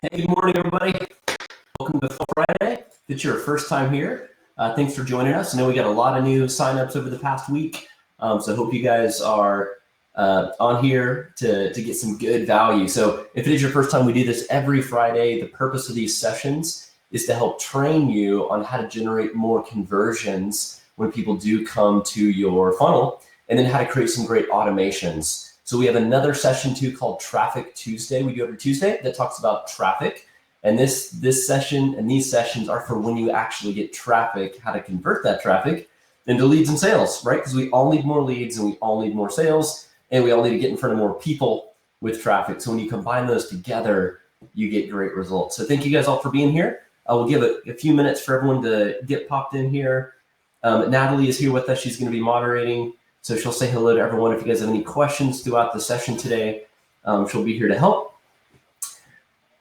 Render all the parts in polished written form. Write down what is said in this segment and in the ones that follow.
Hey, good morning, everybody. Welcome to Full Friday. If it's your first time here, thanks for joining us. I know we got a lot of new signups over the past week, so I hope you guys are on here to get some good value. So if it is your first time, we do this every Friday. The purpose of these sessions is to help train you on how to generate more conversions when people do come to your funnel, and then how to create some great automations. So we have another session too called Traffic Tuesday. We do every Tuesday that talks about traffic. And this session and these sessions are for when you actually get traffic, how to convert that traffic into leads and sales, right? Because we all need more leads and we all need more sales, and we all need to get in front of more people with traffic. So when you combine those together, you get great results. So thank you guys all for being here. I will give a few minutes for everyone to get popped in here. Natalie is here with us. She's going to be moderating. So she'll say hello to everyone. If you guys have any questions throughout the session today, she'll be here to help.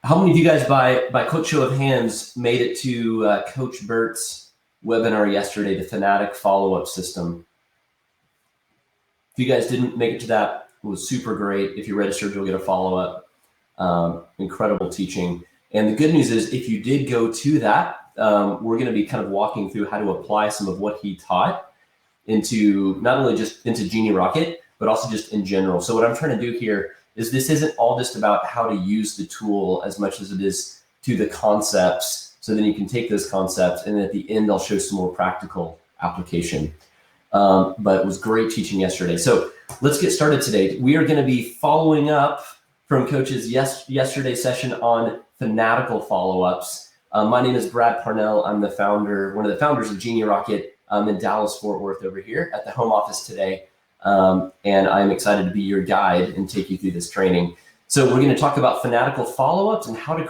How many of you guys, by quick show of hands, made it to Coach Bert's webinar yesterday, the Fanatic follow-up system? If you guys didn't make it to that, it was super great. If you registered, you'll get a follow-up. Incredible teaching. And the good news is, if you did go to that, we're going to be kind of walking through how to apply some of what he taught into not only just into Genie Rocket, but also just in general. So what I'm trying to do here is, this isn't all just about how to use the tool as much as it is to the concepts. So then you can take those concepts, and at the end, I'll show some more practical application. But it was great teaching yesterday. So let's get started today. We are going to be following up from Coach's yesterday's session on fanatical follow-ups. My name is Brad Parnell. I'm the founder, one of the founders of Genie Rocket. I'm in Dallas, Fort Worth over here at the home office today. And I'm excited to be your guide and take you through this training. So we're going to talk about fanatical follow-ups and how to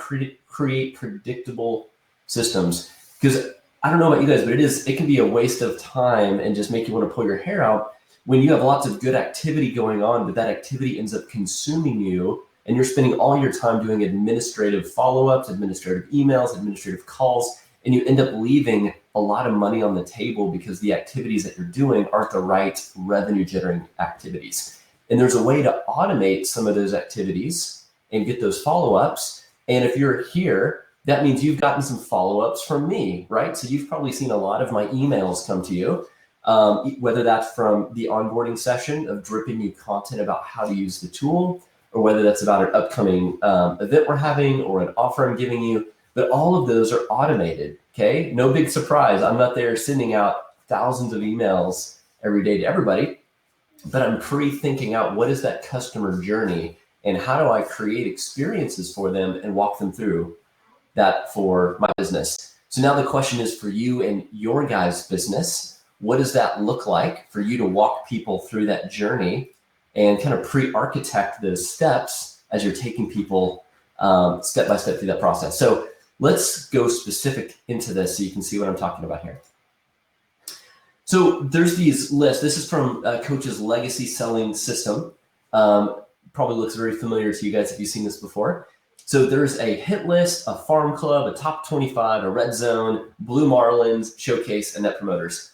create predictable systems. Because I don't know about you guys, but it can be a waste of time and just make you want to pull your hair out when you have lots of good activity going on, but that activity ends up consuming you, and you're spending all your time doing administrative follow-ups, administrative emails, administrative calls, and you end up leaving a lot of money on the table because the activities that you're doing aren't the right revenue generating activities. And there's a way to automate some of those activities and get those follow-ups. And if you're here, that means you've gotten some follow-ups from me, right? So you've probably seen a lot of my emails come to you, whether that's from the onboarding session of dripping you content about how to use the tool, or whether that's about an upcoming event we're having or an offer I'm giving you. But all of those are automated, okay? No big surprise. I'm not there sending out thousands of emails every day to everybody, but I'm pre-thinking out what is that customer journey and how do I create experiences for them and walk them through that for my business. So now the question is, for you and your guys' business, what does that look like for you to walk people through that journey and kind of pre-architect those steps as you're taking people step by step through that process. So let's go specific into this so you can see what I'm talking about here. So there's these lists. This is from Coach's legacy selling system. Probably looks very familiar to you guys if you've seen this before. So there's a hit list, a farm club, a top 25, a red zone, blue marlins, showcase, and net promoters.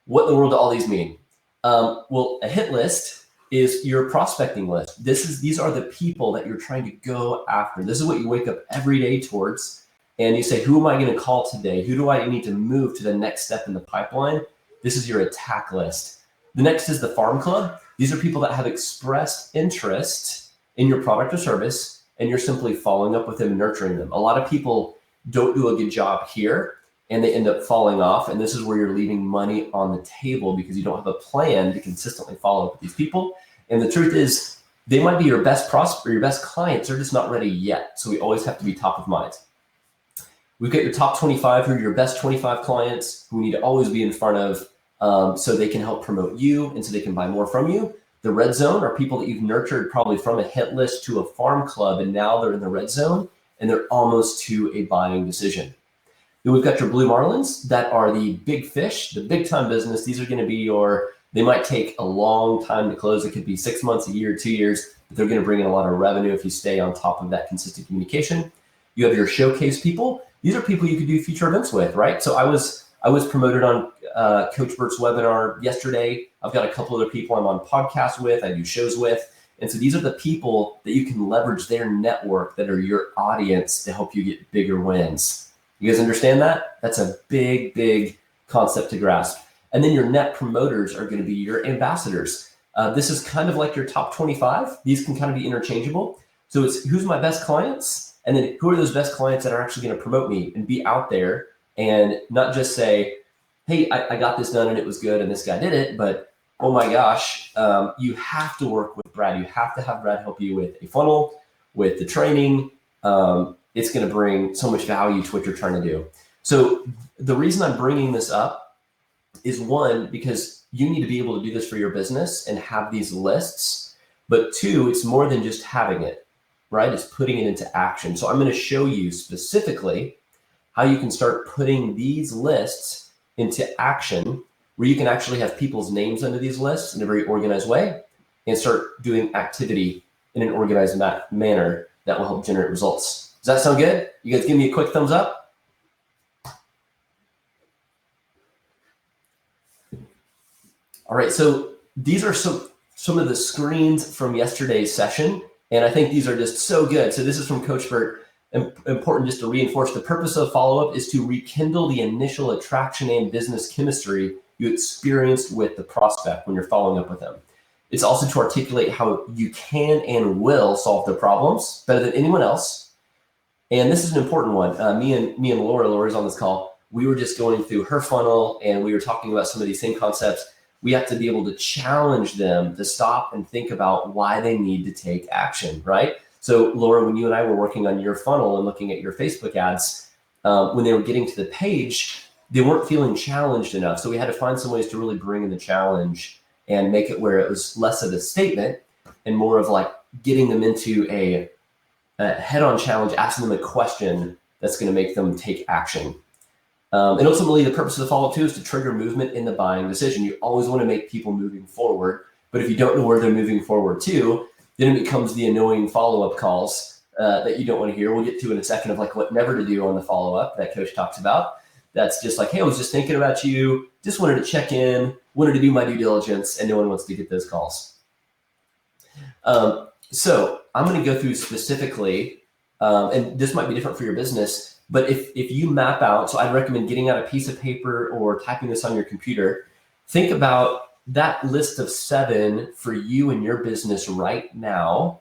What in the world do all these mean? Well, a hit list is your prospecting list. These are the people that you're trying to go after. This is what you wake up every day towards. And you say, who am I going to call today? Who do I need to move to the next step in the pipeline? This is your attack list. The next is the farm club. These are people that have expressed interest in your product or service, and you're simply following up with them and nurturing them. A lot of people don't do a good job here, and they end up falling off. And this is where you're leaving money on the table because you don't have a plan to consistently follow up with these people. And the truth is, they might be your best prospect or your best clients. They're just not ready yet. So we always have to be top of mind. We've got your top 25, who are your best 25 clients, who we need to always be in front of so they can help promote you and so they can buy more from you. The red zone are people that you've nurtured probably from a hit list to a farm club, and now they're in the red zone and they're almost to a buying decision. Then we've got your blue marlins that are the big fish, the big time business. These are going to be they might take a long time to close. It could be 6 months, a year, 2 years, but they're going to bring in a lot of revenue if you stay on top of that consistent communication. You have your showcase people. These are people you could do feature events with, right? So I was promoted on Coach Bert's webinar yesterday. I've got a couple other people I'm on podcasts with, I do shows with, And so these are the people that you can leverage their network that are your audience to help you get bigger wins. You guys understand that? That's a big, big concept to grasp. And then your net promoters are going to be your ambassadors. This is kind of like your top 25. These can kind of be interchangeable. So it's who's my best clients, and then who are those best clients that are actually going to promote me and be out there and not just say, hey, I got this done and it was good and this guy did it, but oh my gosh, you have to work with Brad. You have to have Brad help you with a funnel, with the training. It's going to bring so much value to what you're trying to do. So the reason I'm bringing this up is, one, because you need to be able to do this for your business and have these lists. But two, it's more than just having it, right? It's putting it into action. So I'm going to show you specifically how you can start putting these lists into action, where you can actually have people's names under these lists in a very organized way and start doing activity in an organized manner that will help generate results. Does that sound good? You guys give me a quick thumbs up. All right, so these are some of the screens from yesterday's session, and I think these are just so good. So this is from Coach Burt. Important just to reinforce, the purpose of follow-up is to rekindle the initial attraction and business chemistry you experienced with the prospect when you're following up with them. It's also to articulate how you can and will solve their problems better than anyone else. And this is an important one. Me and Laura's on this call. We were just going through her funnel and we were talking about some of these same concepts. We have to be able to challenge them to stop and think about why they need to take action, right? So Laura, when you and I were working on your funnel and looking at your Facebook ads, when they were getting to the page, they weren't feeling challenged enough. So we had to find some ways to really bring in the challenge and make it where it was less of a statement and more of like getting them into a head-on challenge, asking them a question that's going to make them take action. And ultimately, the purpose of the follow-up too is to trigger movement in the buying decision. You always want to make people moving forward, but if you don't know where they're moving forward to, then it becomes the annoying follow-up calls that you don't want to hear. We'll get to in a second of like what never to do on the follow-up that Coach talks about. That's just like, hey, I was just thinking about you, just wanted to check in, wanted to do my due diligence, and no one wants to get those calls. So I'm going to go through specifically, and this might be different for your business, but if you map out, so I'd recommend getting out a piece of paper or typing this on your computer, think about that list of 7 for you and your business right now,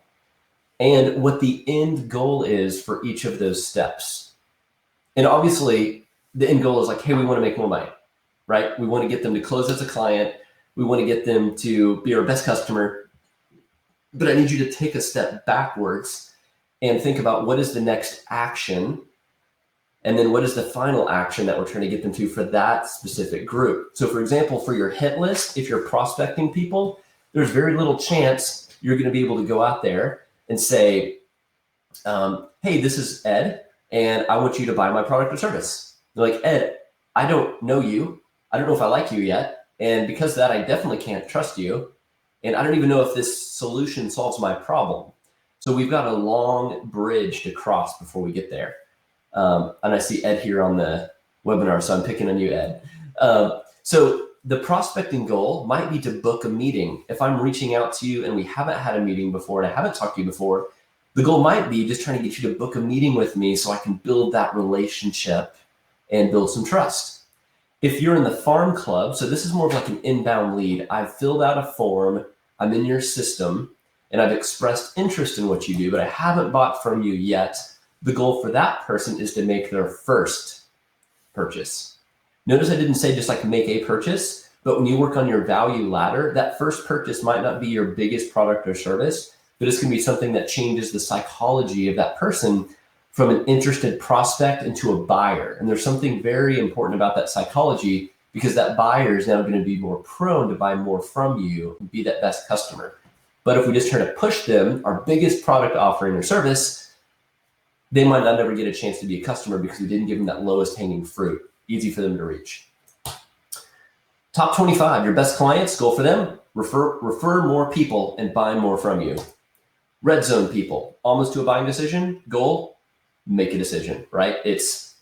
and what the end goal is for each of those steps. And obviously, the end goal is like, hey, we want to make more money, right? We want to get them to close as a client. We want to get them to be our best customer. But I need you to take a step backwards and think about what is the next action, and then what is the final action that we're trying to get them to for that specific group. So for example, for your hit list, if you're prospecting people, there's very little chance you're going to be able to go out there and say, hey, this is Ed, and I want you to buy my product or service. They're like, Ed, I don't know you. I don't know if I like you yet. And because of that, I definitely can't trust you. And I don't even know if this solution solves my problem. So we've got a long bridge to cross before we get there. And I see Ed here on the webinar, so I'm picking on you, Ed. So the prospecting goal might be to book a meeting. If I'm reaching out to you and we haven't had a meeting before and I haven't talked to you before, the goal might be just trying to get you to book a meeting with me so I can build that relationship and build some trust. If you're in the farm club, so this is more of like an inbound lead. I've filled out a form, I'm in your system, and I've expressed interest in what you do, but I haven't bought from you yet. The goal for that person is to make their first purchase. Notice I didn't say just like make a purchase, but when you work on your value ladder, that first purchase might not be your biggest product or service, but it's going to be something that changes the psychology of that person from an interested prospect into a buyer. And there's something very important about that psychology, because that buyer is now going to be more prone to buy more from you and be that best customer. But if we just try to push them, our biggest product offering or service, they might not ever get a chance to be a customer because we didn't give them that lowest hanging fruit, easy for them to reach. Top 25, your best clients, goal for them, refer more people and buy more from you. Red zone people, almost to a buying decision, goal, make a decision, right? It's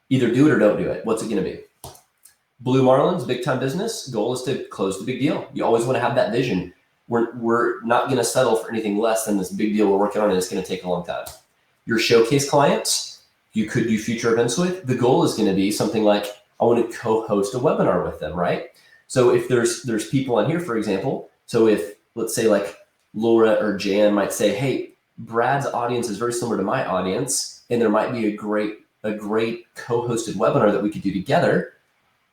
either do it or don't do it. What's it going to be? Blue Marlins, big time business, goal is to close the big deal. You always want to have that vision. we're not going to settle for anything less than this big deal we're working on, and it's going to take a long time. Your showcase clients, you could do future events with. The goal is going to be something like, I want to co-host a webinar with them, right? So if there's people on here, for example, so if, let's say like Laura or Jan might say, hey, Brad's audience is very similar to my audience, and there might be a great co-hosted webinar that we could do together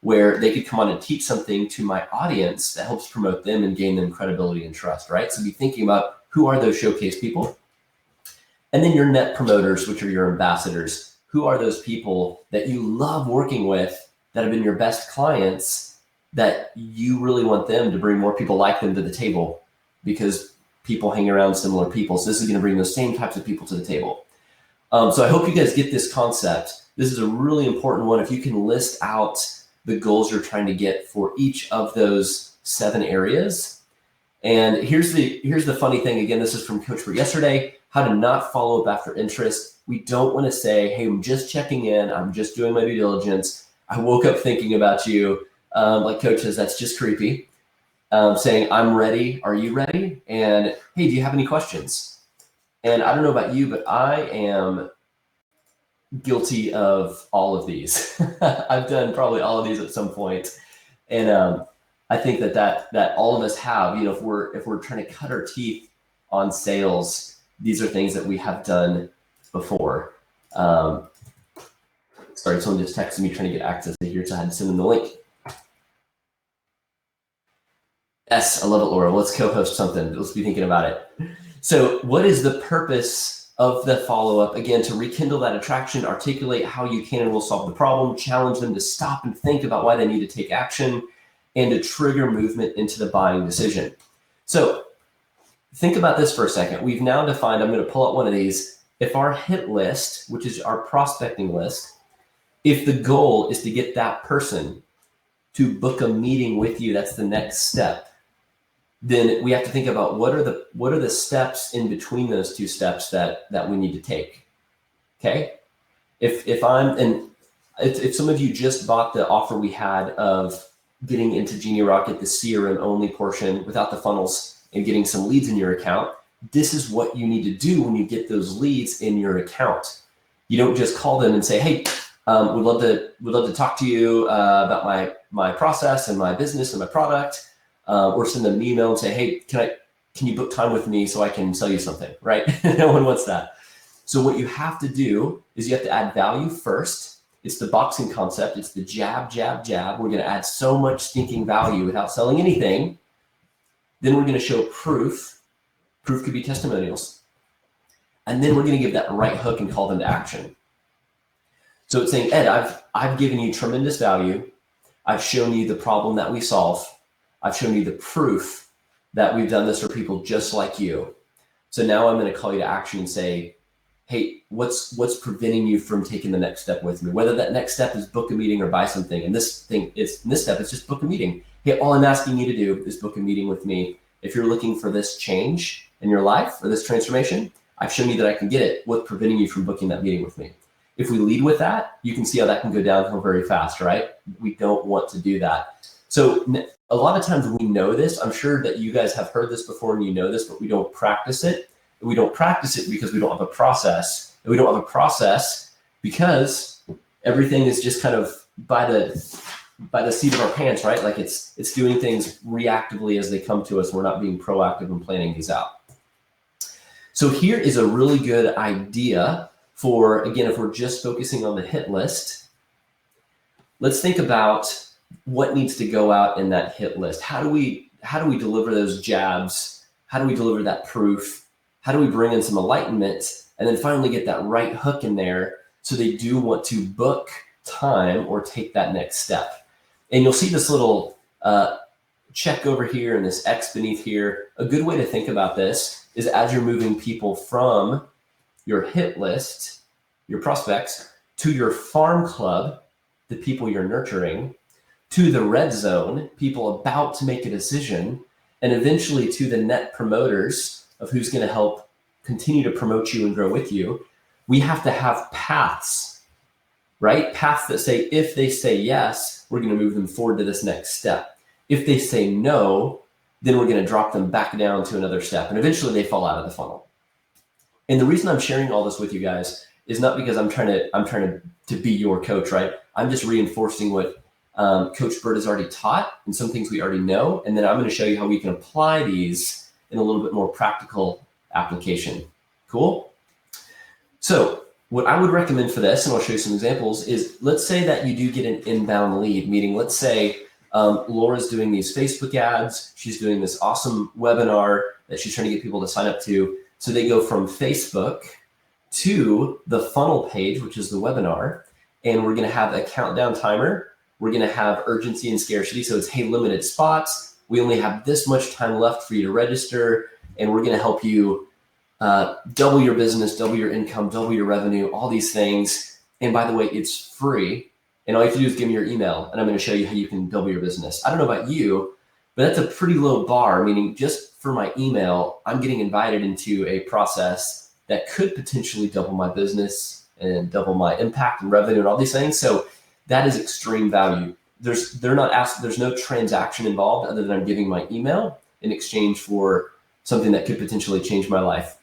where they could come on and teach something to my audience that helps promote them and gain them credibility and trust, right? So be thinking about who are those showcase people. And then your net promoters, which are your ambassadors. Who are those people that you love working with that have been your best clients that you really want them to bring more people like them to the table, because people hang around similar people. So this is going to bring those same types of people to the table. So I hope you guys get this concept. This is a really important one. If you can list out the goals you're trying to get for each of those 7 areas. And here's the funny thing. Again, this is from Coach for yesterday, how to not follow up after interest. We don't want to say, hey, I'm just checking in. I'm just doing my due diligence. I woke up thinking about you. Like Coach says, that's just creepy. Saying, I'm ready. Are you ready? And hey, do you have any questions? And I don't know about you, but I am guilty of all of these. I've done probably all of these at some point. And I think that all of us have, if we're trying to cut our teeth on sales, these are things that we have done before. Sorry, someone just texted me trying to get access to here, so I had to send them the link. Yes, I love it, Laura. Let's co-host something. Let's be thinking about it. So what is the purpose of the follow-up? Again, to rekindle that attraction, articulate how you can and will solve the problem, challenge them to stop and think about why they need to take action, and to trigger movement into the buying decision. So think about this for a second. We've now defined, I'm going to pull out one of these. If our hit list, which is our prospecting list, if the goal is to get that person to book a meeting with you, that's the next step. Then we have to think about what are the steps in between those 2 steps that we need to take. Okay, if some of you just bought the offer we had of getting into Genie Rocket, the CRM only portion without the funnels, and getting some leads in your account, this is what you need to do when you get those leads in your account. You don't just call them and say, hey, we'd love to talk to you about my process and my business and my product. Or send them an email and say, hey, can you book time with me so I can sell you something, right? No one wants that. So what you have to do is you have to add value first. It's the boxing concept. It's the jab, jab, jab. We're going to add so much stinking value without selling anything. Then we're going to show proof. Proof could be testimonials. And then we're going to give that right hook and call them to action. So it's saying, Ed, I've given you tremendous value. I've shown you the problem that we solve. I've shown you the proof that we've done this for people just like you. So now I'm going to call you to action and say, hey, what's preventing you from taking the next step with me? Whether that next step is book a meeting or buy something. And this step is just book a meeting. Hey, all I'm asking you to do is book a meeting with me. If you're looking for this change in your life or this transformation, I've shown you that I can get it. What's preventing you from booking that meeting with me? If we lead with that, you can see how that can go downhill very fast, right? We don't want to do that. So a lot of times we know this. I'm sure that you guys have heard this before and you know this, but we don't practice it. And we don't practice it because we don't have a process. And we don't have a process because everything is just kind of by the seat of our pants, right? Like it's doing things reactively as they come to us. We're not being proactive in planning these out. So here is a really good idea for, again, if we're just focusing on the hit list, let's think about what needs to go out in that hit list. How do we deliver those jabs? How do we deliver that proof? How do we bring in some enlightenment and then finally get that right hook in there so they do want to book time or take that next step? And you'll see this little check over here and this X beneath here. A good way to think about this is as you're moving people from your hit list, your prospects, to your farm club, the people you're nurturing, to the red zone, people about to make a decision, and eventually to the net promoters of who's going to help continue to promote you and grow with you. We have to have paths, right? Paths that say, if they say yes, we're going to move them forward to this next step. If they say no, then we're going to drop them back down to another step. And eventually they fall out of the funnel. And the reason I'm sharing all this with you guys is not because I'm trying to be your coach, right? I'm just reinforcing what Coach Burt has already taught and some things we already know. And then I'm going to show you how we can apply these in a little bit more practical application. Cool? So what I would recommend for this, and I'll show you some examples, is let's say that you do get an inbound lead, meaning let's say Laura's doing these Facebook ads. She's doing this awesome webinar that she's trying to get people to sign up to. So they go from Facebook to the funnel page, which is the webinar, and we're going to have a countdown timer. We're going to have urgency and scarcity. So it's, hey, limited spots. We only have this much time left for you to register, and we're going to help you double your business, double your income, double your revenue, all these things. And by the way, it's free. And all you have to do is give me your email, and I'm going to show you how you can double your business. I don't know about you, but that's a pretty low bar, meaning just for my email, I'm getting invited into a process that could potentially double my business and double my impact and revenue and all these things. So that is extreme value. There's no transaction involved other than I'm giving my email in exchange for something that could potentially change my life.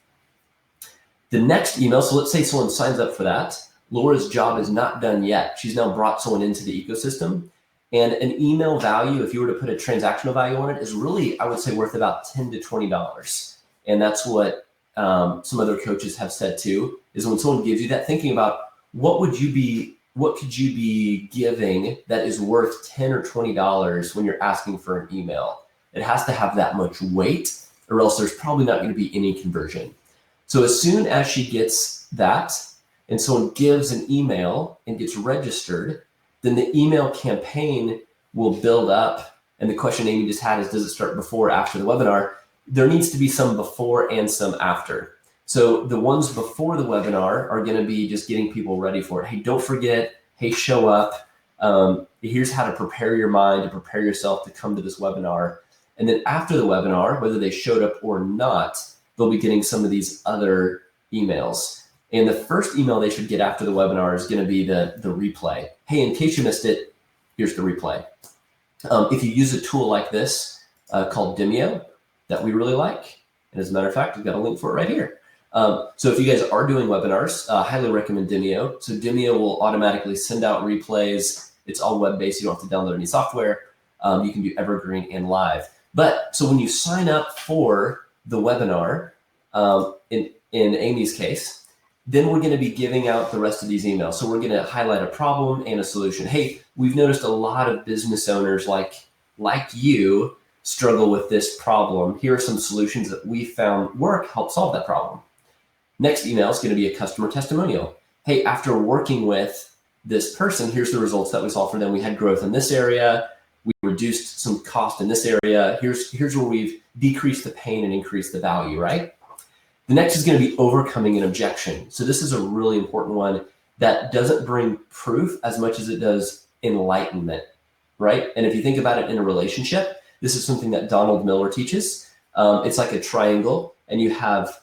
The next email, so let's say someone signs up for that. Laura's job is not done yet. She's now brought someone into the ecosystem. And an email value, if you were to put a transactional value on it, is really, I would say, worth about $10 to $20. And that's what some other coaches have said too, is when someone gives you that, thinking about what could you be giving that is worth $10 or $20 when you're asking for an email? It has to have that much weight, or else there's probably not going to be any conversion. So as soon as she gets that, and someone gives an email and gets registered, then the email campaign will build up. And the question Amy just had is, does it start before or after the webinar? There needs to be some before and some after. So the ones before the webinar are going to be just getting people ready for it. Hey, don't forget. Hey, show up. Here's how to prepare your mind, to prepare yourself to come to this webinar. And then after the webinar, whether they showed up or not, they'll be getting some of these other emails. And the first email they should get after the webinar is going to be the replay. Hey, in case you missed it, here's the replay. If you use a tool like this called Demio that we really like, and as a matter of fact, we've got a link for it right here. So if you guys are doing webinars, I highly recommend Demio. So Demio will automatically send out replays. It's all web-based. You don't have to download any software. You can do evergreen and live. But so when you sign up for the webinar, in Amy's case, then we're going to be giving out the rest of these emails. So we're going to highlight a problem and a solution. Hey, we've noticed a lot of business owners like you struggle with this problem. Here are some solutions that we found help solve that problem. Next email is going to be a customer testimonial. Hey, after working with this person, here's the results that we saw for them. We had growth in this area. We reduced some cost in this area. Here's where we've decreased the pain and increased the value, right? The next is going to be overcoming an objection. So this is a really important one that doesn't bring proof as much as it does enlightenment, right? And if you think about it in a relationship, this is something that Donald Miller teaches. It's like a triangle, and you have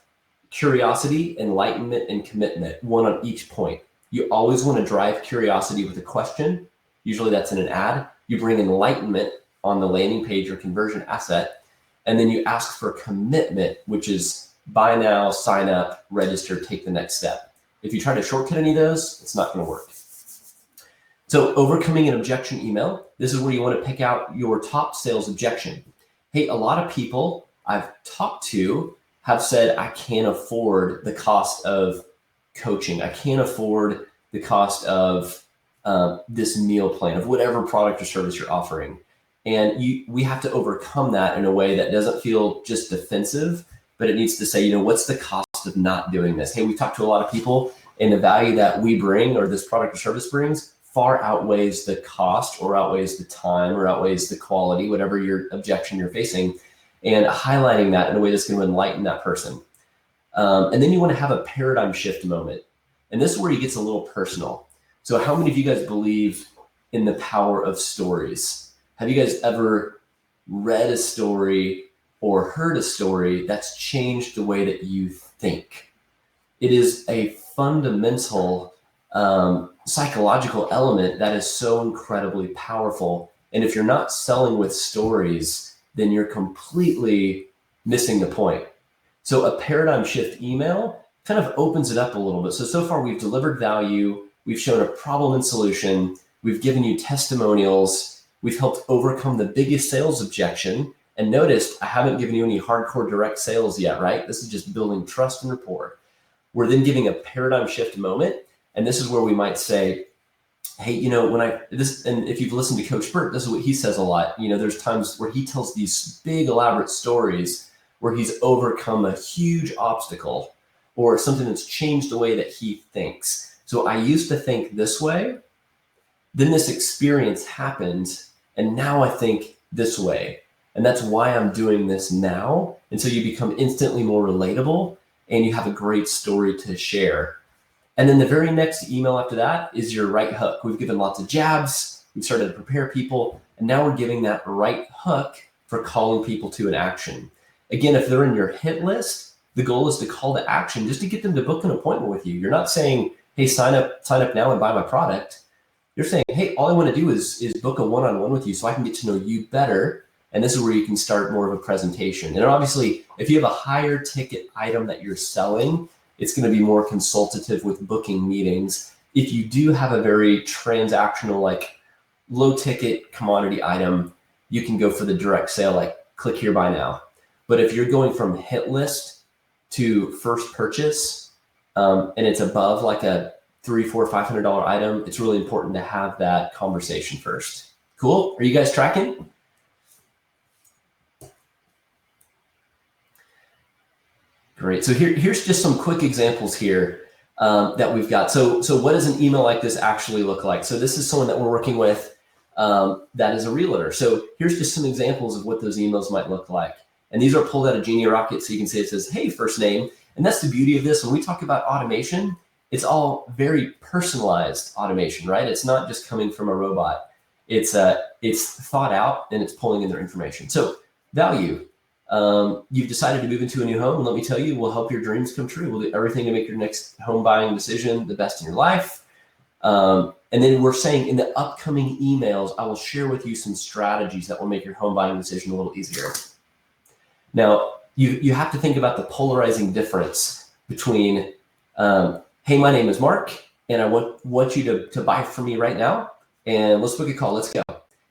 curiosity, enlightenment, and commitment, one on each point. You always want to drive curiosity with a question. Usually that's in an ad. You bring enlightenment on the landing page or conversion asset, and then you ask for commitment, which is buy now, sign up, register, take the next step. If you try to shortcut any of those, it's not going to work. So overcoming an objection email, this is where you want to pick out your top sales objection. Hey, a lot of people I've talked to have said, I can't afford the cost of coaching. I can't afford the cost of this meal plan, of whatever product or service you're offering. And we have to overcome that in a way that doesn't feel just defensive, but it needs to say, what's the cost of not doing this? Hey, we talked to a lot of people, and the value that we bring or this product or service brings far outweighs the cost, or outweighs the time, or outweighs the quality, whatever your objection you're facing, and highlighting that in a way that's going to enlighten that person. And then you want to have a paradigm shift moment. And this is where it gets a little personal. So how many of you guys believe in the power of stories? Have you guys ever read a story or heard a story that's changed the way that you think? It is a fundamental psychological element that is so incredibly powerful. And if you're not selling with stories, then you're completely missing the point. So a paradigm shift email kind of opens it up a little bit. So far we've delivered value, we've shown a problem and solution, we've given you testimonials, we've helped overcome the biggest sales objection. And notice I haven't given you any hardcore direct sales yet, right? This is just building trust and rapport. We're then giving a paradigm shift moment. And this is where we might say, hey, you know, and if you've listened to Coach Burt, this is what he says a lot. You know, there's times where he tells these big elaborate stories where he's overcome a huge obstacle or something that's changed the way that he thinks. So I used to think this way, then this experience happened, and now I think this way. And that's why I'm doing this now. And so you become instantly more relatable and you have a great story to share. And then the very next email after that is your right hook. We've given lots of jabs. We've started to prepare people. And now we're giving that right hook for calling people to an action. Again, if they're in your hit list, the goal is to call to action just to get them to book an appointment with you. You're not saying, hey, sign up now and buy my product. You're saying, hey, all I want to do is book a one-on-one with you so I can get to know you better. And this is where you can start more of a presentation. And obviously, if you have a higher ticket item that you're selling, it's going to be more consultative with booking meetings. If you do have a very transactional, like low ticket commodity item, you can go for the direct sale, like click here, buy now. But if you're going from hit list to first purchase, and it's above like a $300, $400, $500 item, it's really important to have that conversation first. Cool? Are you guys tracking? Great. So here's just some quick examples here that we've got. So what does an email like this actually look like? So this is someone that we're working with that is a realtor. So here's just some examples of what those emails might look like. And these are pulled out of Genie Rocket. So you can see it says, hey, first name. And that's the beauty of this. When we talk about automation, it's all very personalized automation, right? It's not just coming from a robot. It's thought out and it's pulling in their information. So value. You've decided to move into a new home, and let me tell you, we'll help your dreams come true. We'll do everything to make your next home buying decision the best in your life. And then we're saying in the upcoming emails, I will share with you some strategies that will make your home buying decision a little easier. Now, you have to think about the polarizing difference between, hey, my name is Mark, and I want you to buy from me right now, and let's book a call, let's go.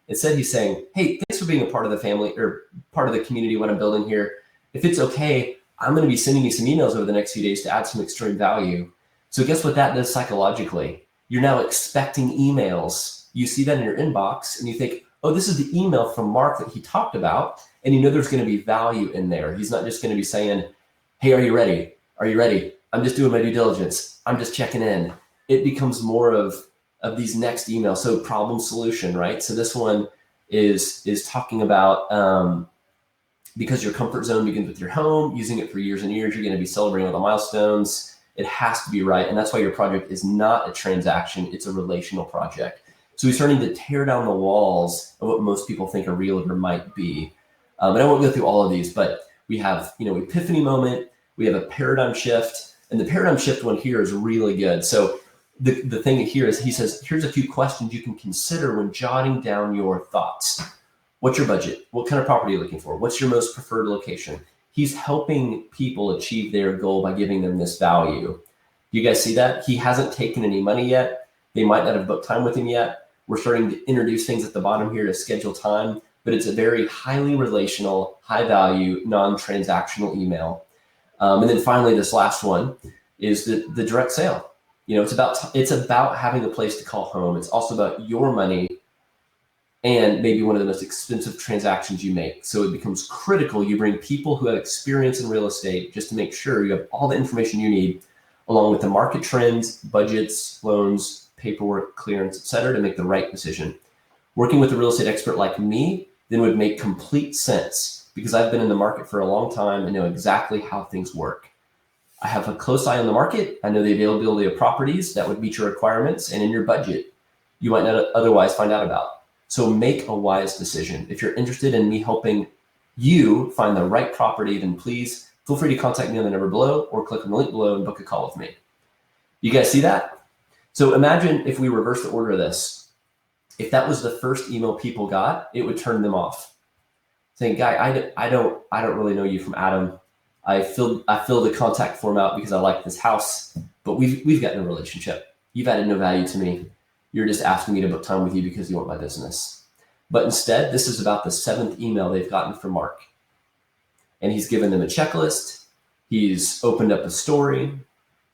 Instead, he's saying, hey, thanks for being a part of the family or part of the community what I'm building here. If it's okay, I'm going to be sending you some emails over the next few days to add some extreme value. So guess what that does psychologically? You're now expecting emails. You see that in your inbox and you think, oh, this is the email from Mark that he talked about. And you know there's going to be value in there. He's not just going to be saying, hey, are you ready? Are you ready? I'm just doing my due diligence. I'm just checking in. It becomes more of these next emails. So problem solution, right? So this one is talking about because your comfort zone begins with your home, using it for years and years, you're going to be celebrating all the milestones. It has to be right. And that's why your project is not a transaction. It's a relational project. So he's starting to tear down the walls of what most people think a realtor might be. And I won't go through all of these, but we have, epiphany moment, we have a paradigm shift, and the paradigm shift one here is really good. So the thing here is he says, here's a few questions you can consider when jotting down your thoughts. What's your budget? What kind of property are you looking for? What's your most preferred location? He's helping people achieve their goal by giving them this value. You guys see that? He hasn't taken any money yet. They might not have booked time with him yet. We're starting to introduce things at the bottom here to schedule time, but it's a very highly relational, high value, non-transactional email. And then finally, this last one is the direct sale. It's about having a place to call home. It's also about your money and maybe one of the most expensive transactions you make. So it becomes critical you bring people who have experience in real estate just to make sure you have all the information you need, along with the market trends, budgets, loans, paperwork, clearance, et cetera, to make the right decision. Working with a real estate expert like me then would make complete sense because I've been in the market for a long time and know exactly how things work. I have a close eye on the market. I know the availability of properties that would meet your requirements and in your budget you might not otherwise find out about. So make a wise decision. If you're interested in me helping you find the right property, then please feel free to contact me on the number below or click on the link below and book a call with me. You guys see that? So imagine if we reverse the order of this. If that was the first email people got, it would turn them off. saying, "Guy, I don't really know you from Adam. I filled the contact form out because I like this house, but we've got no relationship. You've added no value to me. You're just asking me to book time with you because you want my business." But instead, this is about the 7th email they've gotten from Mark. And he's given them a checklist. He's opened up a story.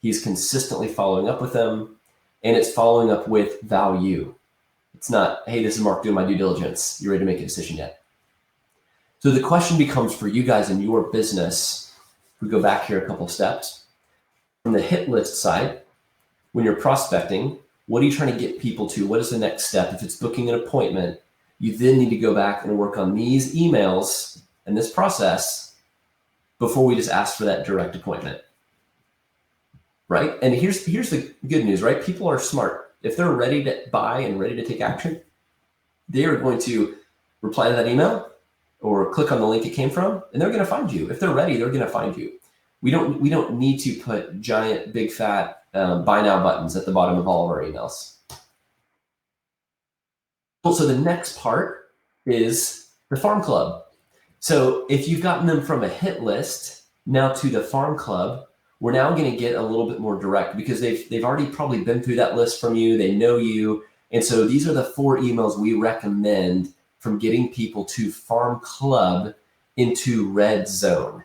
He's consistently following up with them. And it's following up with value. It's not, "Hey, this is Mark doing my due diligence. You ready to make a decision yet?" So the question becomes for you guys in your business, if we go back here a couple steps, from the hit list side, when you're prospecting, what are you trying to get people to? What is the next step? If it's booking an appointment, you then need to go back and work on these emails and this process before we just ask for that direct appointment, right? And here's the good news, right? People are smart. If they're ready to buy and ready to take action, they are going to reply to that email or click on the link it came from, and they're going to find you. If they're ready, they're going to find you. We don't need to put giant, big, fat buy now buttons at the bottom of all of our emails. So the next part is the farm club. So if you've gotten them from a hit list now to the farm club, we're now going to get a little bit more direct because they've already probably been through that list from you. They know you. And so these are the 4 emails we recommend from getting people to farm club into red zone.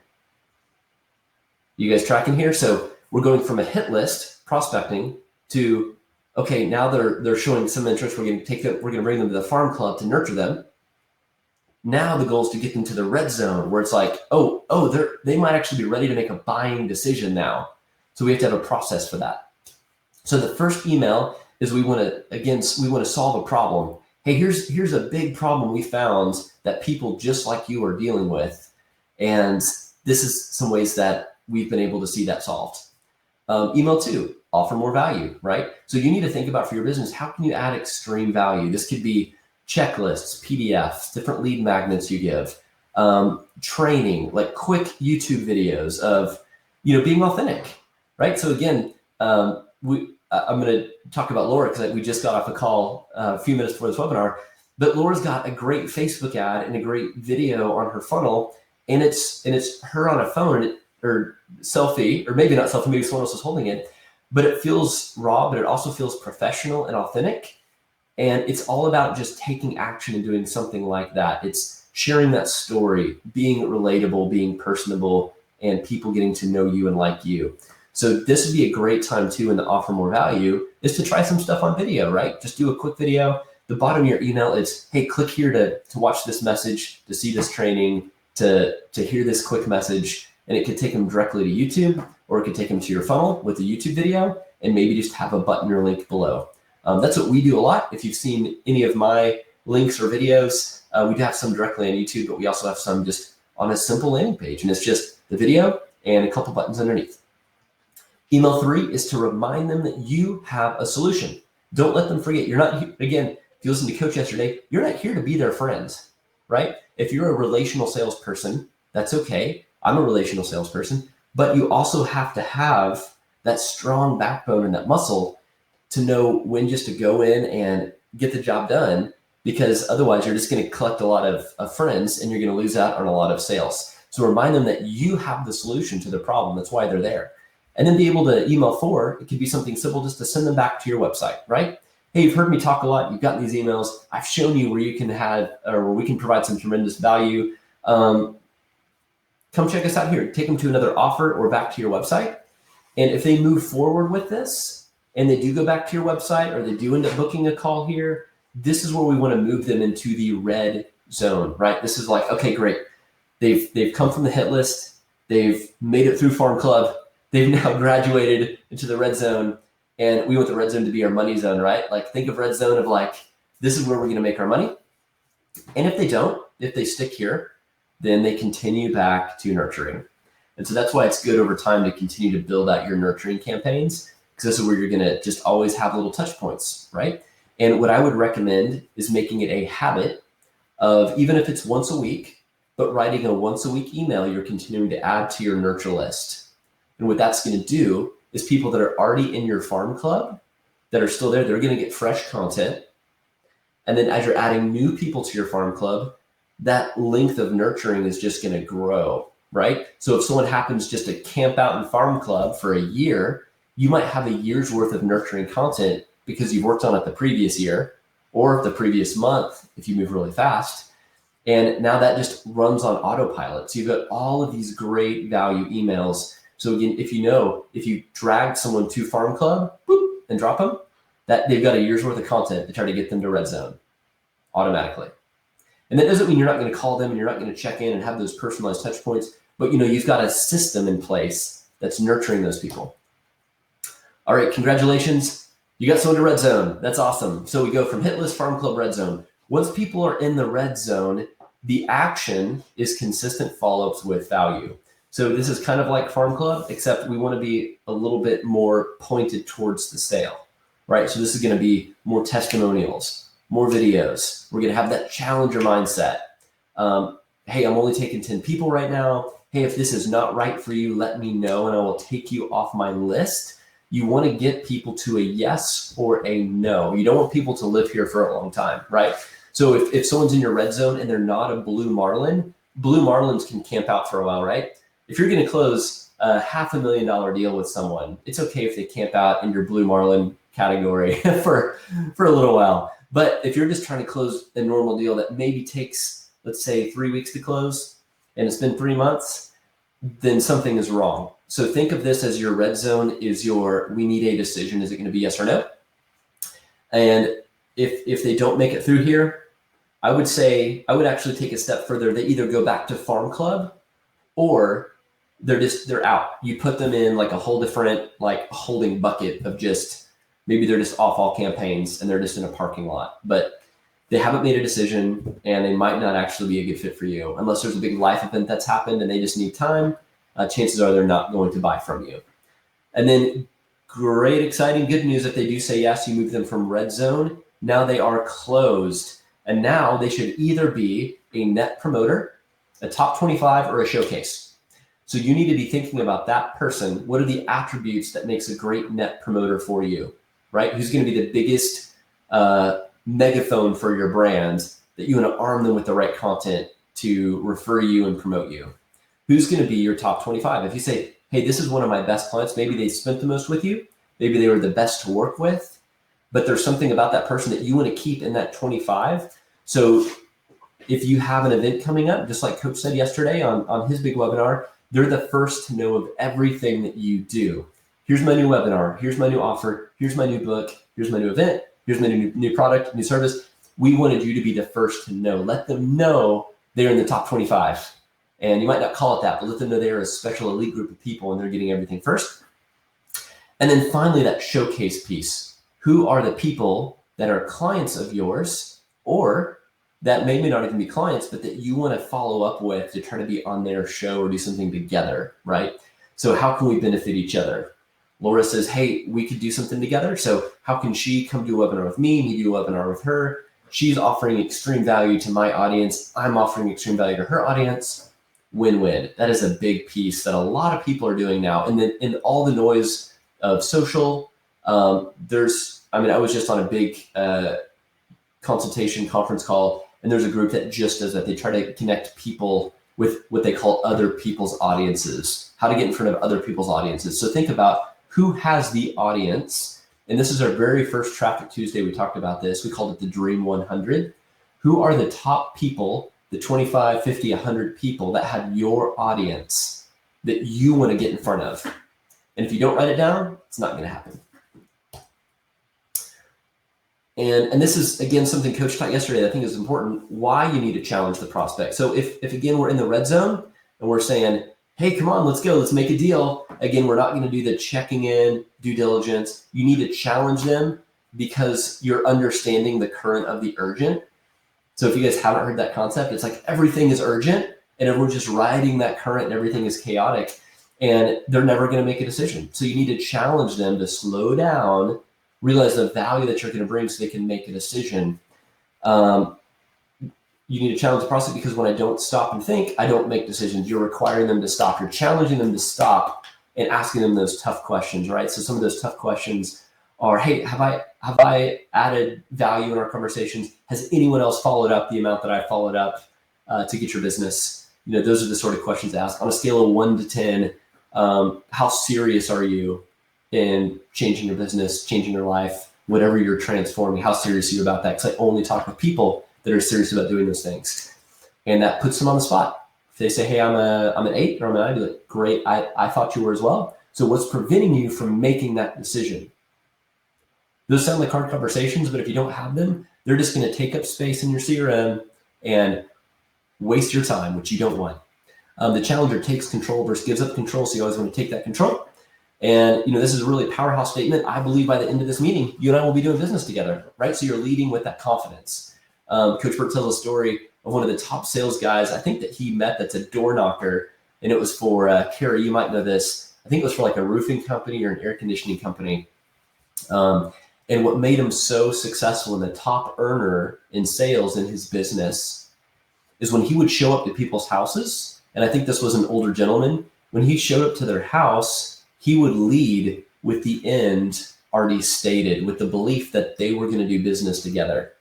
You guys tracking here? So we're going from a hit list prospecting to, okay, now they're showing some interest. We're going to bring them to the farm club to nurture them. Now the goal is to get them to the red zone where it's like, they might actually be ready to make a buying decision now. So we have to have a process for that. So the first email is we want to solve a problem. Hey, here's a big problem we found that people just like you are dealing with. And this is some ways that we've been able to see that solved. Email 2, offer more value, right? So you need to think about for your business, how can you add extreme value? This could be checklists, PDFs, different lead magnets you give, training, like quick YouTube videos of, being authentic, right? So again, I'm going to talk about Laura because we just got off a call a few minutes before this webinar, but Laura's got a great Facebook ad and a great video on her funnel, and it's her on a phone or selfie, or maybe not selfie, maybe someone else is holding it, but it feels raw, but it also feels professional and authentic. And it's all about just taking action and doing something like that. It's sharing that story, being relatable, being personable, and people getting to know you and like you. So this would be a great time too, in the offer more value, is to try some stuff on video, right? Just do a quick video. The bottom of your email is, hey, click here to watch this message, to see this training, to hear this quick message. And it could take them directly to YouTube, or it could take them to your funnel with a YouTube video, and maybe just have a button or link below. That's what we do a lot. If you've seen any of my links or videos, we do have some directly on YouTube, but we also have some just on a simple landing page. And it's just the video and a couple buttons underneath. Email 3 is to remind them that you have a solution. Don't let them forget. You're not, again, if you listened to Coach yesterday, you're not here to be their friends, right? If you're a relational salesperson, that's okay. I'm a relational salesperson, but you also have to have that strong backbone and that muscle to know when just to go in and get the job done, because otherwise you're just going to collect a lot of friends and you're going to lose out on a lot of sales. So remind them that you have the solution to the problem. That's why they're there. And then be able to email 4, it could be something simple, just to send them back to your website, right? Hey, you've heard me talk a lot. You've gotten these emails. I've shown you where you can where we can provide some tremendous value. Come check us out here. Take them to another offer or back to your website. And if they move forward with this, and they do go back to your website, or they do end up booking a call here, this is where we want to move them into the red zone, right? This is like, okay, great. They've come from the hit list. They've made it through Farm Club. They've now graduated into the red zone, and we want the red zone to be our money zone, right? Like, think of red zone of like, this is where we're going to make our money. And if they don't, if they stick here, then they continue back to nurturing. And so that's why it's good over time to continue to build out your nurturing campaigns, because this is where you're going to just always have little touch points, right? And what I would recommend is making it a habit of, even if it's once a week, but writing a once a week email you're continuing to add to your nurture list. And what that's going to do is people that are already in your farm club that are still there, they're going to get fresh content. And then as you're adding new people to your farm club, that length of nurturing is just going to grow, right? So if someone happens just to camp out in Farm Club for a year, you might have a year's worth of nurturing content because you've worked on it the previous year or the previous month if you move really fast. And now that just runs on autopilot. So you've got all of these great value emails. So again, if you drag someone to Farm Club, boop, and drop them, that they've got a year's worth of content to try to get them to red zone automatically. And that doesn't mean you're not going to call them and you're not going to check in and have those personalized touch points, but you've got a system in place that's nurturing those people. All right, congratulations. You got someone to red zone. That's awesome. So we go from hit list, Farm Club, red zone. Once people are in the red zone, the action is consistent follow-ups with value. So this is kind of like Farm Club, except we want to be a little bit more pointed towards the sale, right? So this is going to be more testimonials, more videos. We're going to have that challenger mindset. Hey, I'm only taking 10 people right now. Hey, if this is not right for you, let me know and I will take you off my list. You want to get people to a yes or a no. You don't want people to live here for a long time, right? So if someone's in your red zone and they're not a blue marlin, blue marlins can camp out for a while, right? If you're going to close a $500,000 deal with someone, it's okay if they camp out in your blue marlin category for a little while. But if you're just trying to close a normal deal that maybe takes, let's say, 3 weeks to close, and it's been 3 months, then something is wrong. So think of this as your red zone is your, we need a decision. Is it going to be yes or no? And if they don't make it through here, I would actually take a step further. They either go back to Farm Club or they're out. You put them in like a whole different like holding bucket of just, maybe they're just off all campaigns and they're just in a parking lot, but they haven't made a decision and they might not actually be a good fit for you unless there's a big life event that's happened and they just need time. Chances are they're not going to buy from you. And then great, exciting, good news. If they do say yes, you move them from red zone. Now they are closed. And now they should either be a net promoter, a top 25, or a showcase. So you need to be thinking about that person. What are the attributes that makes a great net promoter for you, right? Who's going to be the biggest megaphone for your brand that you want to arm them with the right content to refer you and promote you? Who's going to be your top 25? If you say, hey, this is one of my best clients, maybe they spent the most with you, maybe they were the best to work with, but there's something about that person that you want to keep in that 25. So if you have an event coming up, just like Coach said yesterday on his big webinar, they're the first to know of everything that you do. Here's my new webinar. Here's my new offer. Here's my new book. Here's my new event. Here's my new product, new service. We wanted you to be the first to know. Let them know they're in the top 25. And you might not call it that, but let them know they're a special elite group of people and they're getting everything first. And then finally, that showcase piece. Who are the people that are clients of yours or that may not even be clients, but that you want to follow up with to try to be on their show or do something together, right? So how can we benefit each other? Laura says, hey, we could do something together. So how can she come do a webinar with me do a webinar with her? She's offering extreme value to my audience. I'm offering extreme value to her audience. Win-win. That is a big piece that a lot of people are doing now. And then in all the noise of social, I was just on a big consultation conference call, and there's a group that just does that. They try to connect people with what they call other people's audiences, how to get in front of other people's audiences. So think about who has the audience. And this is our very first Traffic Tuesday. We talked about this. We called it the Dream 100. Who are the top people, the 25, 50, 100 people that have your audience that you want to get in front of? And if you don't write it down, it's not going to happen. And this is, again, something Coach taught yesterday that I think is important, why you need to challenge the prospect. So if again, we're in the red zone and we're saying, hey, come on, let's go, let's make a deal. Again, we're not going to do the checking in, due diligence. You need to challenge them because you're understanding the current of the urgent. So if you guys haven't heard that concept, it's like everything is urgent and everyone's just riding that current and everything is chaotic and they're never going to make a decision. So you need to challenge them to slow down, realize the value that you're going to bring so they can make a decision. You need to challenge the process because when I don't stop and think, I don't make decisions. You're requiring them to stop. You're challenging them to stop and asking them those tough questions, right? So some of those tough questions are, hey, have I added value in our conversations? Has anyone else followed up the amount that I followed up? to get your business? Those are the sort of questions to ask. On a scale of 1 to 10, how serious are you in changing your business, changing your life, whatever you're transforming? How serious are you about that? Because I only talk with people that are serious about doing those things. And that puts them on the spot. If they say, hey, I'm an 8 or I'm an 9, I'd be like, great, I thought you were as well. So what's preventing you from making that decision? Those sound like hard conversations, but if you don't have them, they're just going to take up space in your CRM and waste your time, which you don't want. The challenger takes control versus gives up control, so you always want to take that control. And this is a really powerhouse statement. I believe by the end of this meeting, you and I will be doing business together, right? So you're leading with that confidence. Coach Burt tells a story of one of the top sales guys, I think that he met, that's a door knocker, and it was for, Carrie, you might know this, I think it was for like a roofing company or an air conditioning company. And what made him so successful and the top earner in sales in his business is when he would show up to people's houses, and I think this was an older gentleman, when he showed up to their house, he would lead with the end already stated, with the belief that they were going to do business together.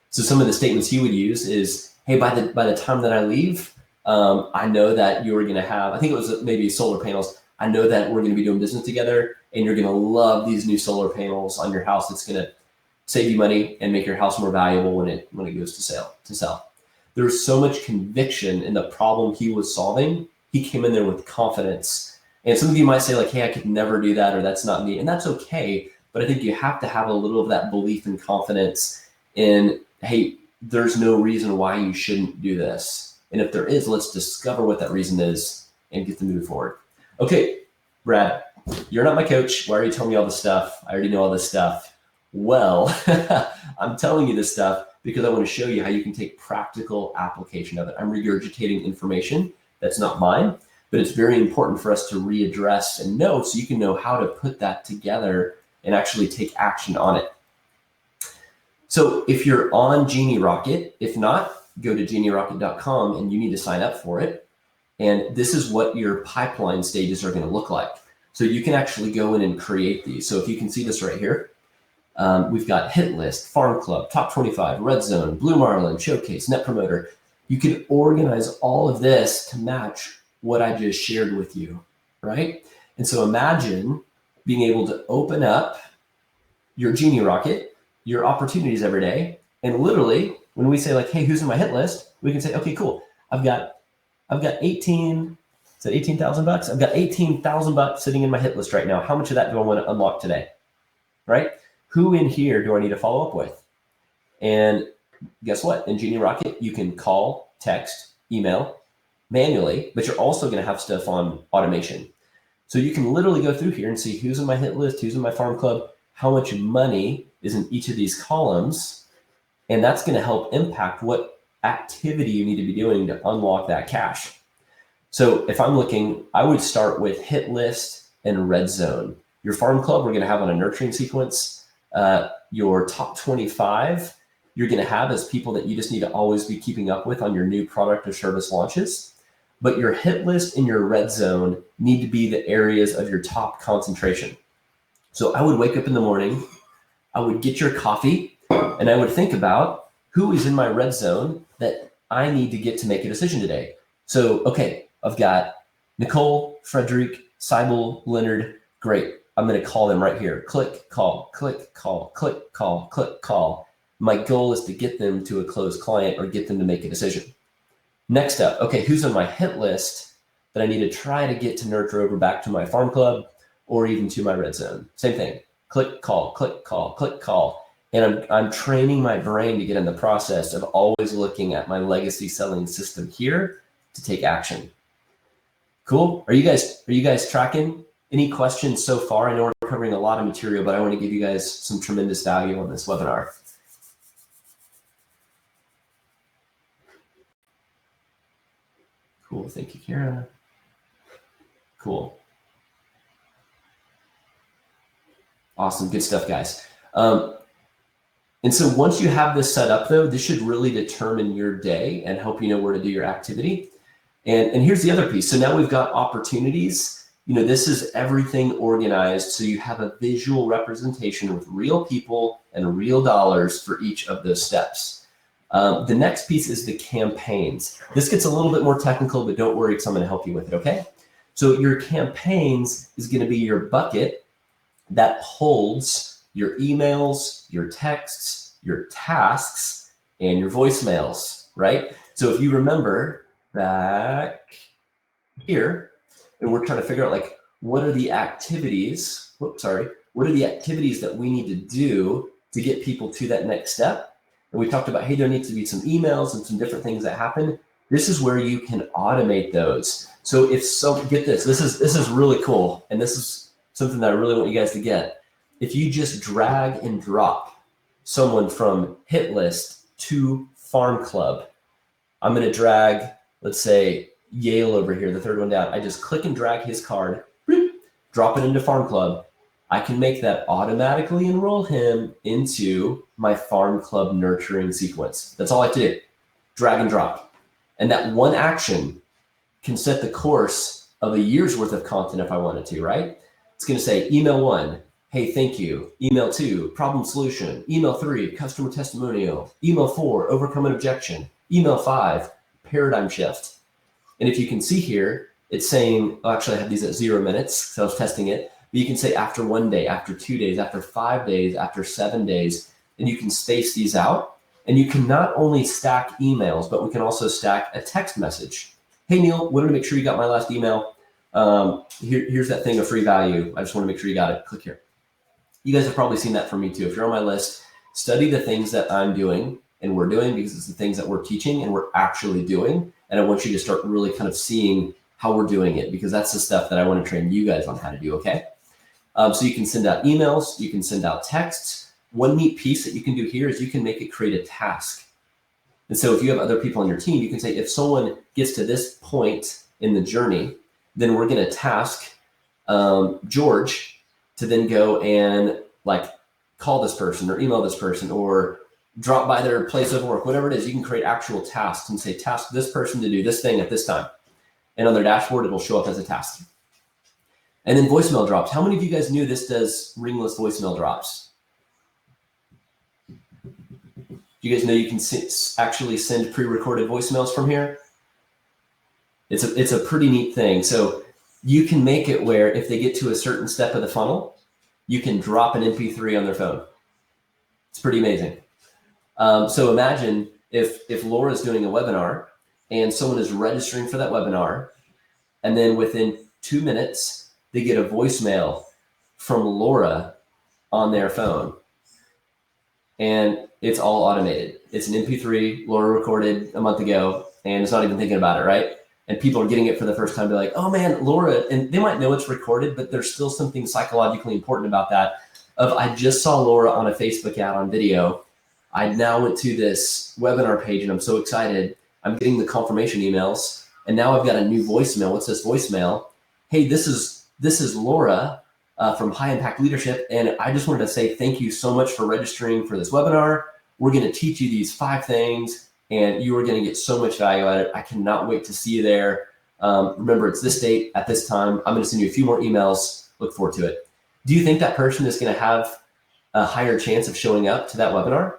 So some of the statements he would use is, hey, by the time that I leave, I know that you're going to have, I think it was maybe solar panels. I know that we're going to be doing business together and you're going to love these new solar panels on your house. It's going to save you money and make your house more valuable when it goes to sell. There was so much conviction in the problem he was solving. He came in there with confidence. And some of you might say like, hey, I could never do that, or that's not me. And that's okay. But I think you have to have a little of that belief and confidence in, hey, there's no reason why you shouldn't do this. And if there is, let's discover what that reason is and get to move forward. Okay, Brad, you're not my coach. Why are you telling me all this stuff? I already know all this stuff. Well, I'm telling you this stuff because I want to show you how you can take practical application of it. I'm regurgitating information that's not mine, but it's very important for us to readdress and know so you can know how to put that together and actually take action on it. So if you're on Genie Rocket, if not, go to genierocket.com and you need to sign up for it. And this is what your pipeline stages are going to look like. So you can actually go in and create these. So if you can see this right here, we've got hit list, farm club, top 25, red zone, blue marlin, showcase, net promoter. You can organize all of this to match what I just shared with you, right? And so imagine being able to open up your Genie Rocket, your opportunities every day. And literally when we say like, hey, who's in my hit list? We can say, okay, cool. I've got 18, is that 18,000 bucks? I've got 18,000 bucks sitting in my hit list right now. How much of that do I want to unlock today? Right? Who in here do I need to follow up with? And guess what? In Genie Rocket, you can call, text, email manually, but you're also going to have stuff on automation. So you can literally go through here and see who's in my hit list, who's in my farm club, how much money is in each of these columns. And that's going to help impact what activity you need to be doing to unlock that cash. So if I'm looking, I would start with hit list and red zone. Your farm club, we're going to have on a nurturing sequence. Your top 25, you're going to have as people that you just need to always be keeping up with on your new product or service launches. But your hit list and your red zone need to be the areas of your top concentration. So I would wake up in the morning, I would get your coffee, and I would think about who is in my red zone that I need to get to make a decision today. So, okay, I've got Nicole, Frederick, Seibel, Leonard. Great. I'm going to call them right here. Click, call, click, call, click, call, click, call. My goal is to get them to a closed client or get them to make a decision. Next up, okay, who's on my hit list that I need to try to get to nurture over back to my farm club or even to my red zone? Same thing. Click, call, click, call, click, call. And I'm training my brain to get in the process of always looking at my legacy selling system here to take action. Cool. Are you guys tracking? Any questions so far? I know we're covering a lot of material, but I want to give you guys some tremendous value on this webinar. Cool. Thank you, Kara. Cool. Awesome. Good stuff, guys. And so once you have this set up, though, this should really determine your day and help you know where to do your activity. And here's the other piece. So now we've got opportunities. This is everything organized so you have a visual representation with real people and real dollars for each of those steps. The next piece is the campaigns. This gets a little bit more technical, but don't worry, because I'm going to help you with it, okay? So your campaigns is going to be your bucket that holds your emails, your texts, your tasks, and your voicemails, right? So if you remember back here, and we're trying to figure out like, what are the activities, what are the activities that we need to do to get people to that next step? And we talked about, hey, there needs to be some emails and some different things that happen. This is where you can automate those. So get this is really cool. And this is something that I really want you guys to get. If you just drag and drop someone from hit list to farm club, I'm going to drag, let's say, Yale over here, the third one down. I just click and drag his card, drop it into farm club. I can make that automatically enroll him into my farm club nurturing sequence. That's all I have to do, drag and drop. And that one action can set the course of a year's worth of content if I wanted to, right? It's going to say email 1, hey, thank you. Email 2, problem solution. Email 3, customer testimonial. Email 4, overcome an objection. Email 5, paradigm shift. And if you can see here, it's saying, actually I have these at 0 minutes, so I was testing it. But you can say after 1 day, after 2 days, after 5 days, after 7 days, and you can space these out. And you can not only stack emails, but we can also stack a text message. Hey, Neil, wanted to make sure you got my last email. Here's that thing of free value. I just want to make sure you got it. Click here. You guys have probably seen that from me too. If you're on my list, study the things that I'm doing and we're doing, because it's the things that we're teaching and we're actually doing. And I want you to start really kind of seeing how we're doing it, because that's the stuff that I want to train you guys on how to do, okay? So you can send out emails, you can send out texts. One neat piece that you can do here is you can make it create a task. And so if you have other people on your team, you can say, if someone gets to this point in the journey, then we're going to task George to then go and like call this person or email this person or drop by their place of work, whatever it is. You can create actual tasks and say, task this person to do this thing at this time. And on their dashboard, it'll show up as a task. And then voicemail drops. How many of you guys knew this does ringless voicemail drops? Do you guys know you can actually send pre-recorded voicemails from here? It's a pretty neat thing. So you can make it where if they get to a certain step of the funnel, you can drop an MP3 on their phone. It's pretty amazing. So imagine if Laura's doing a webinar and someone is registering for that webinar, and then within 2 minutes, they get a voicemail from Laura on their phone. And it's all automated. It's an MP3 Laura recorded a month ago, and it's not even thinking about it, right? And people are getting it for the first time. They're like, oh man, Laura, and they might know it's recorded, but there's still something psychologically important about that. I just saw Laura on a Facebook ad on video. I now went to this webinar page and I'm so excited. I'm getting the confirmation emails, and now I've got a new voicemail. What's this voicemail? Hey, this is Laura from High Impact Leadership, and I just wanted to say thank you so much for registering for this webinar. We're going to teach you these 5 things, and you are going to get so much value out of it. I cannot wait to see you there. Remember, it's this date at this time. I'm going to send you a few more emails. Look forward to it. Do you think that person is going to have a higher chance of showing up to that webinar?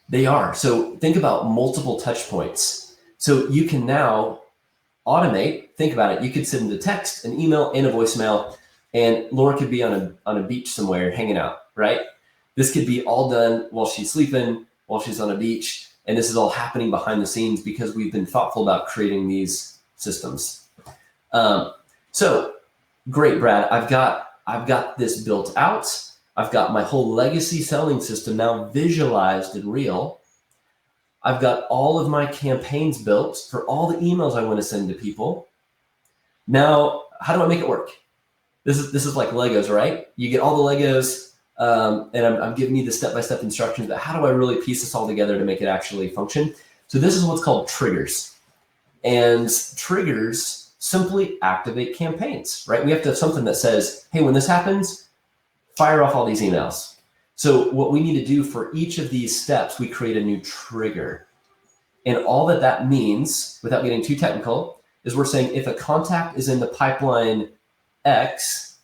They are. So think about multiple touch points. So you can now automate. Think about it. You could send a text, an email, and a voicemail, and Laura could be on a beach somewhere hanging out, right? This could be all done while she's sleeping, while she's on a beach, and this is all happening behind the scenes because we've been thoughtful about creating these systems. So great, Brad. I've got this built out. I've got my whole legacy selling system now visualized and real. I've got all of my campaigns built for all the emails I want to send to people. Now, how do I make it work? This is like Legos, right? You get all the Legos, and I'm giving you the step-by-step instructions, but how do I really piece this all together to make it actually function? So this is what's called triggers. And triggers simply activate campaigns, right? We have to have something that says, hey, when this happens, fire off all these emails. So what we need to do for each of these steps, we create a new trigger. And all that means, without getting too technical, is we're saying if a contact is in the pipeline X,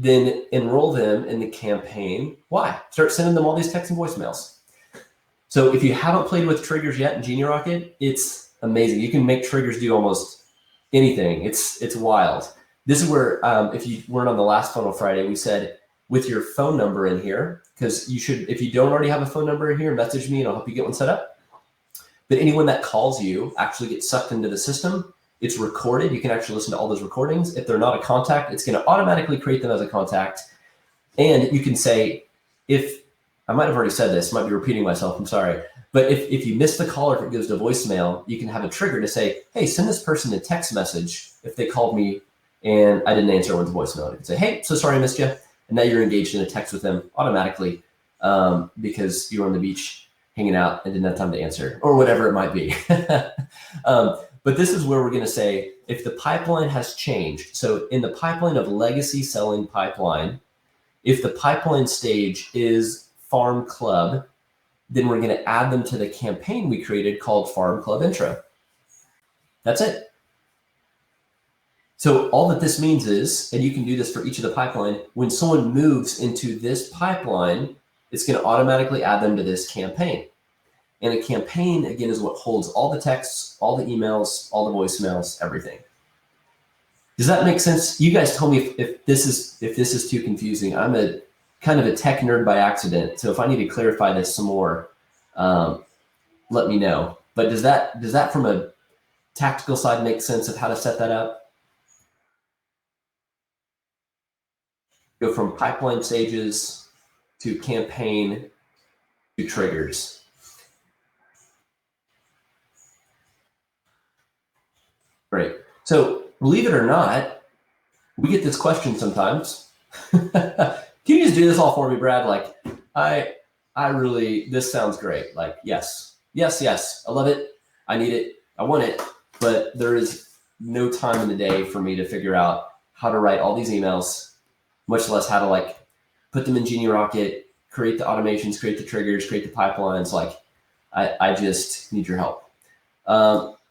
then enroll them in the campaign. Why? Start sending them all these texts and voicemails. So if you haven't played with triggers yet in Genie Rocket, it's amazing. You can make triggers do almost anything. It's wild. This is where, if you weren't on the last Funnel Friday, we said with your phone number in here, because you should, if you don't already have a phone number in here, message me and I'll help you get one set up. But anyone that calls you actually gets sucked into the system. It's recorded. You can actually listen to all those recordings. If they're not a contact, it's going to automatically create them as a contact. And you can say, if, I might have already said this, might be repeating myself, I'm sorry. But if you miss the call or if it goes to voicemail, you can have a trigger to say, hey, send this person a text message if they called me and I didn't answer, went to voicemail. You can say, hey, so sorry I missed you. And now you're engaged in a text with them automatically because you were on the beach hanging out and didn't have time to answer or whatever it might be. But this is where we're going to say, if the pipeline has changed, so in the pipeline of legacy selling pipeline, if the pipeline stage is Farm Club, then we're going to add them to the campaign we created called Farm Club Intro. That's it. So all that this means is, and you can do this for each of the pipeline, when someone moves into this pipeline, it's going to automatically add them to this campaign. And a campaign, again, is what holds all the texts, all the emails, all the voicemails, everything. Does that make sense? You guys tell me if this is too confusing. I'm a kind of a tech nerd by accident, so if I need to clarify this some more, let me know. But does that from a tactical side make sense of how to set that up? Go from pipeline stages to campaign to triggers. Great. So believe it or not, we get this question sometimes. Can you just do this all for me, Brad? Like, I really, this sounds great. Like, yes, I love it. I need it. I want it. But there is no time in the day for me to figure out how to write all these emails, much less how to like put them in Genie Rocket, create the automations, create the triggers, create the pipelines. Like, I just need your help.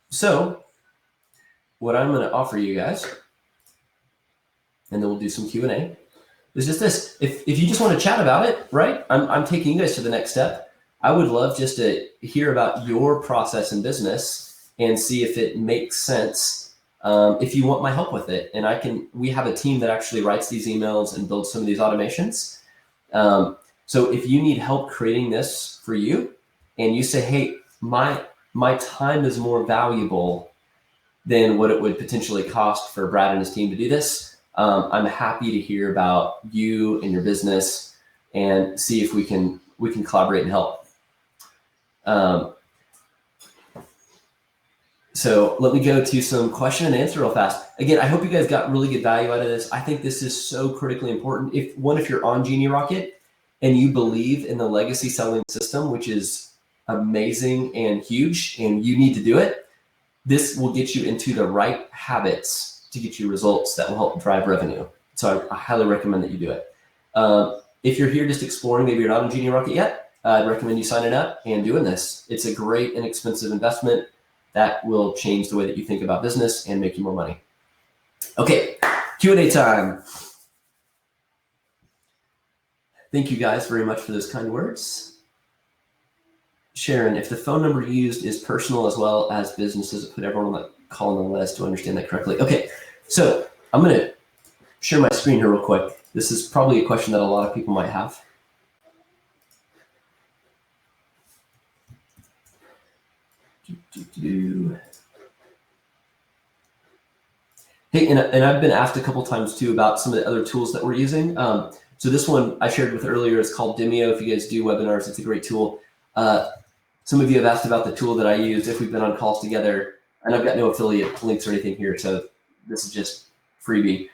So what I'm going to offer you guys, and then we'll do some Q&A, is just this. If you just want to chat about it, right? I'm taking you guys to the next step. I would love just to hear about your process in business and see if it makes sense. If you want my help with it, and we have a team that actually writes these emails and builds some of these automations. So if you need help creating this for you, and you say, hey, my time is more valuable than what it would potentially cost for Brad and his team to do this, I'm happy to hear about you and your business and see if we can collaborate and help. So let me go to some question and answer real fast. Again, I hope you guys got really good value out of this. I think this is so critically important. If you're on Genie Rocket and you believe in the legacy selling system, which is amazing and huge, and you need to do it, this will get you into the right habits to get you results that will help drive revenue. So I highly recommend that you do it. If you're here just exploring, maybe you're not on Genie Rocket yet, I'd recommend you signing up and doing this. It's a great inexpensive investment that will change the way that you think about business and make you more money. Okay, Q&A time. Thank you guys very much for those kind words. Sharon, if the phone number used is personal as well as businesses, put everyone on the call on the list to understand that correctly. Okay, so I'm going to share my screen here real quick. This is probably a question that a lot of people might have. Hey, and I've been asked a couple times too about some of the other tools that we're using. So this one I shared with earlier is called Demio. If you guys do webinars, it's a great tool. Some of you have asked about the tool that I used if we've been on calls together, and I've got no affiliate links or anything here, so this is just freebie.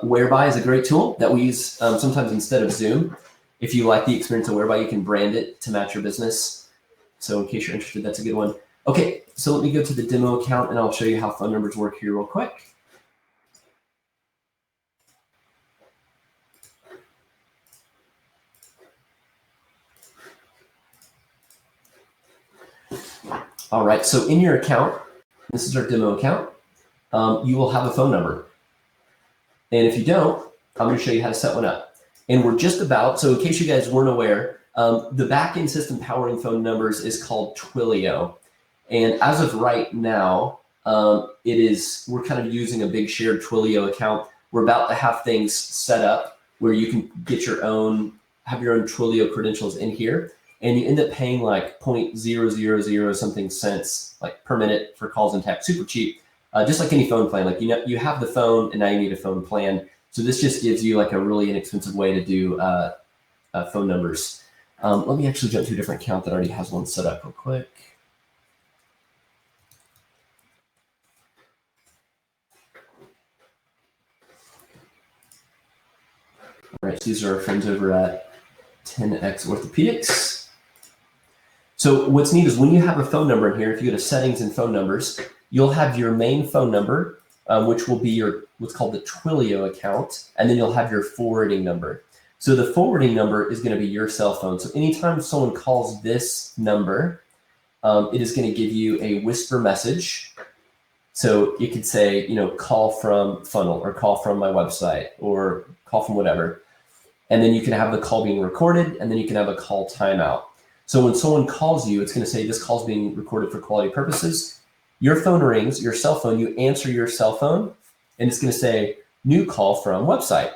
Whereby is a great tool that we use sometimes instead of Zoom. If you like the experience of Whereby, you can brand it to match your business. So in case you're interested, that's a good one. Okay, so let me go to the demo account and I'll show you how phone numbers work here real quick. All right, so in your account, this is our demo account, you will have a phone number. And if you don't, I'm going to show you how to set one up. And we're just about, so in case you guys weren't aware, the backend system powering phone numbers is called Twilio. And as of right now, we're kind of using a big shared Twilio account. We're about to have things set up where you can get have your own Twilio credentials in here, and you end up paying like 0.000 something cents like per minute for calls and text, super cheap, just like any phone plan. Like, you have the phone and now you need a phone plan. So this just gives you like a really inexpensive way to do phone numbers. Let me actually jump to a different account that already has one set up real quick. All right, so these are our friends over at 10X Orthopedics. So what's neat is when you have a phone number in here, if you go to settings and phone numbers, you'll have your main phone number, which will be what's called the Twilio account, and then you'll have your forwarding number. So the forwarding number is going to be your cell phone. So anytime someone calls this number, it is going to give you a whisper message. So you could say, call from Funnel, or call from my website, or call from whatever. And then you can have the call being recorded, and then you can have a call timeout. So when someone calls you, it's going to say this call is being recorded for quality purposes. Your phone rings, your cell phone, you answer your cell phone, and it's going to say new call from website.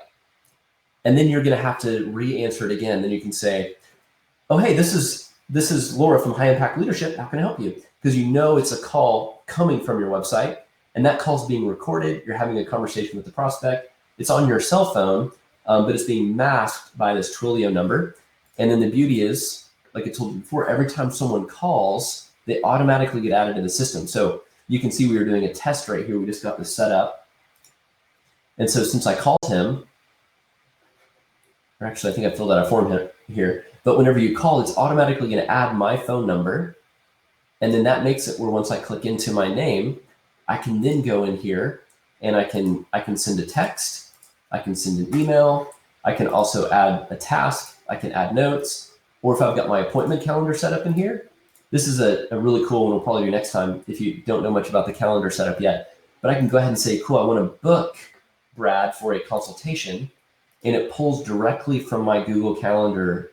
And then you're going to have to re-answer it again. Then you can say, oh, hey, this is Laura from High Impact Leadership. How can I help you? Because it's a call coming from your website, and that call is being recorded. You're having a conversation with the prospect. It's on your cell phone, but it's being masked by this Twilio number. And then the beauty is, like I told you before, every time someone calls, they automatically get added to the system. So you can see we were doing a test right here. We just got this set up. And so since I called him, or actually I think I filled out a form here, but whenever you call, it's automatically going to add my phone number. And then that makes it where once I click into my name, I can then go in here and I can send a text, I can send an email, I can also add a task, I can add notes, or if I've got my appointment calendar set up in here, this is a really cool one we'll probably do next time if you don't know much about the calendar setup yet. But I can go ahead and say, cool, I want to book Brad for a consultation, and it pulls directly from my Google Calendar,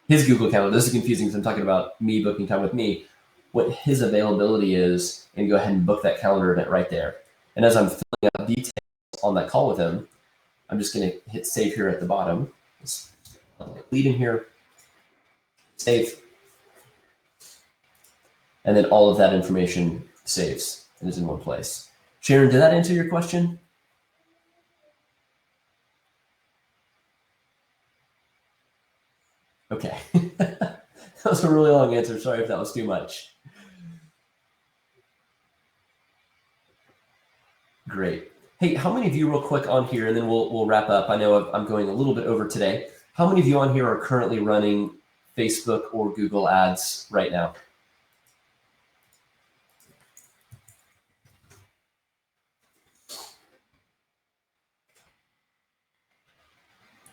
his Google Calendar. This is confusing because I'm talking about me booking time with me, what his availability is, and go ahead and book that calendar event right there. And as I'm filling out details on that call with him, I'm just going to hit save here at the bottom. Just lead in here, save, and then all of that information saves and is in one place. Sharon, did that answer your question? Okay. That was a really long answer. Sorry if that was too much. Great. Hey, how many of you, real quick on here, and then we'll wrap up. I know I'm going a little bit over today. How many of you on here are currently running Facebook or Google ads right now?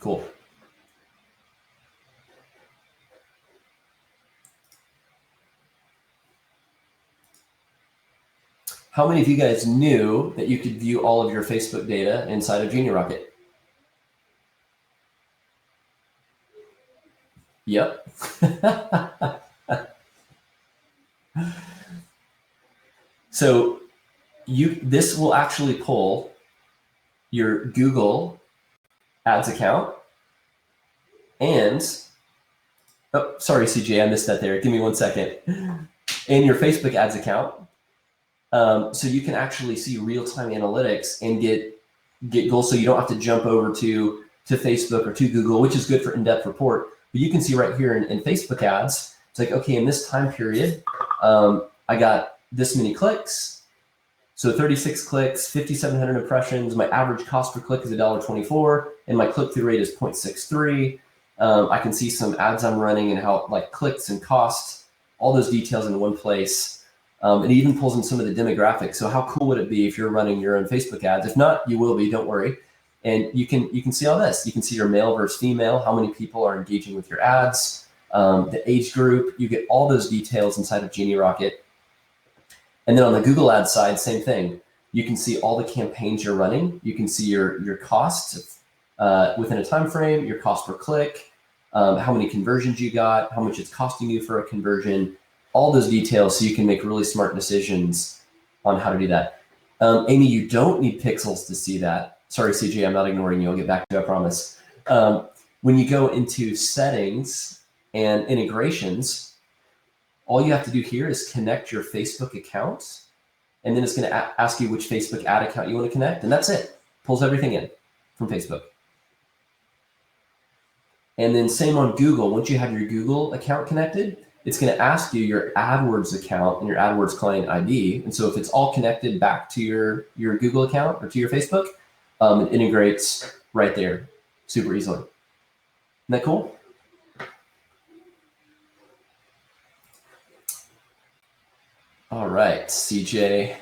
Cool. How many of you guys knew that you could view all of your Facebook data inside of Genie Rocket? Yep. So this will actually pull your Google Ads account and, oh, sorry, CJ, I missed that there. Give me 1 second. And your Facebook Ads account. So you can actually see real-time analytics and get goals, so you don't have to jump over to Facebook or to Google, which is good for in-depth report. But you can see right here in Facebook ads, it's like, okay, in this time period, I got this many clicks. So 36 clicks, 5,700 impressions. My average cost per click is $1.24, and my click-through rate is 0.63. I can see some ads I'm running and how, like, clicks and costs, all those details in one place. It even pulls in some of the demographics. So how cool would it be if you're running your own Facebook ads? If not, you will be, don't worry. And you can see all this. You can see your male versus female, how many people are engaging with your ads, the age group. You get all those details inside of Genie Rocket. And then on the Google Ads side, same thing. You can see all the campaigns you're running. You can see your costs. within a time frame, your cost per click, how many conversions you got, how much it's costing you for a conversion, all those details so you can make really smart decisions on how to do that. Amy, you don't need pixels to see that. Sorry, CJ, I'm not ignoring you. I'll get back to you, I promise. When you go into settings and integrations, all you have to do here is connect your Facebook account, and then it's going to ask you which Facebook ad account you want to connect, and that's it. Pulls everything in from Facebook. And then same on Google. Once you have your Google account connected, it's going to ask you your AdWords account and your AdWords client ID. And so if it's all connected back to your Google account or to your Facebook, it integrates right there super easily. Isn't that cool? All right, CJ.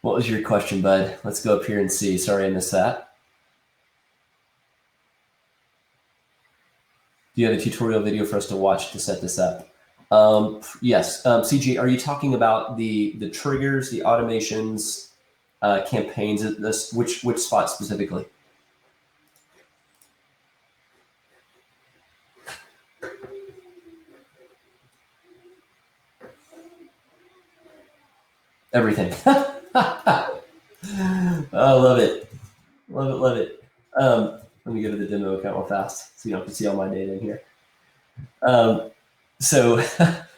What was your question, bud? Let's go up here and see. Sorry, I missed that. Do you have a tutorial video for us to watch to set this up? Yes. CJ, are you talking about the triggers, the automations, campaigns? Which spot specifically? Everything. I love it. Love it. Love it. Let me go to the demo account real fast so you don't have to see all my data in here. So